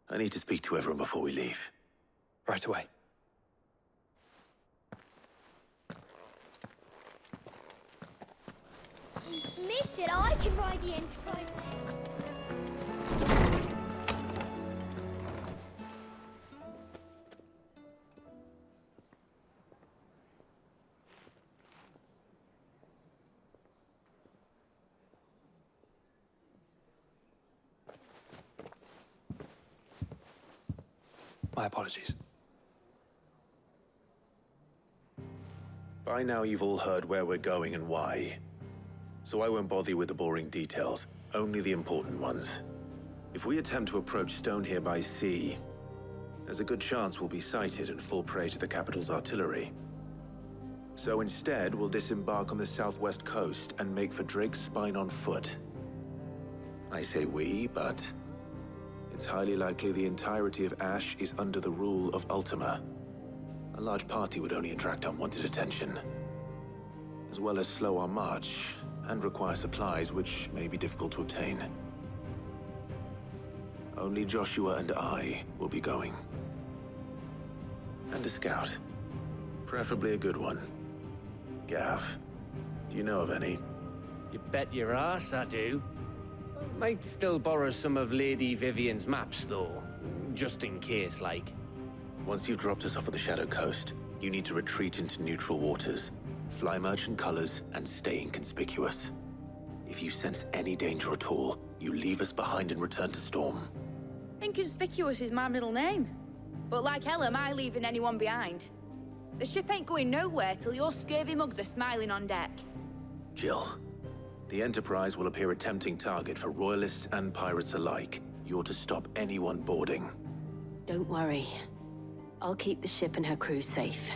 I need to speak to everyone before we leave. Right away. Mid said I can ride the Enterprise next. My apologies. By now you've all heard where we're going and why. So I won't bother you with the boring details, only the important ones. If we attempt to approach Stone here by sea, there's a good chance we'll be sighted and fall prey to the capital's artillery. So instead, we'll disembark on the southwest coast and make for Drake's Spine on foot. I say we, but it's highly likely the entirety of Ash is under the rule of Ultima. A large party would only attract unwanted attention, as well as slow our march and require supplies which may be difficult to obtain. Only Joshua and I will be going. And a scout. Preferably a good one. Gav, do you know of any? You bet your ass I do. Might still borrow some of Lady Vivian's maps, though. Just in case, like. Once you've dropped us off at the Shadow Coast, you need to retreat into neutral waters, fly merchant colors, and stay inconspicuous. If you sense any danger at all, you leave us behind and return to Storm. Inconspicuous is my middle name. But like hell am I leaving anyone behind. The ship ain't going nowhere till your scurvy mugs are smiling on deck. Jill, the Enterprise will appear a tempting target for royalists and pirates alike. You're to stop anyone boarding. Don't worry. I'll keep the ship and her crew safe.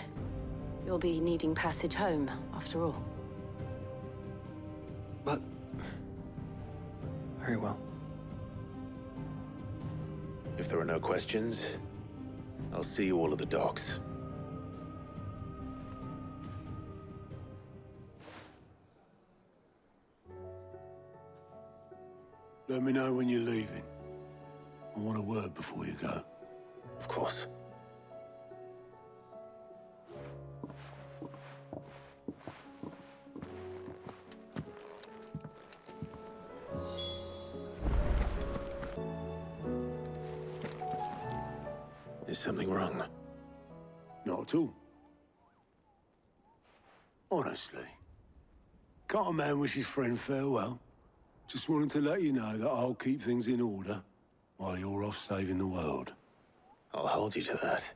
You'll be needing passage home, after all. But... very well. If there are no questions, I'll see you all at the docks. Let me know when you're leaving. I want a word before you go. Of course. Is something wrong? Not at all. Honestly. Can't a man wish his friend farewell? Just wanted to let you know that I'll keep things in order while you're off saving the world. I'll hold you to that.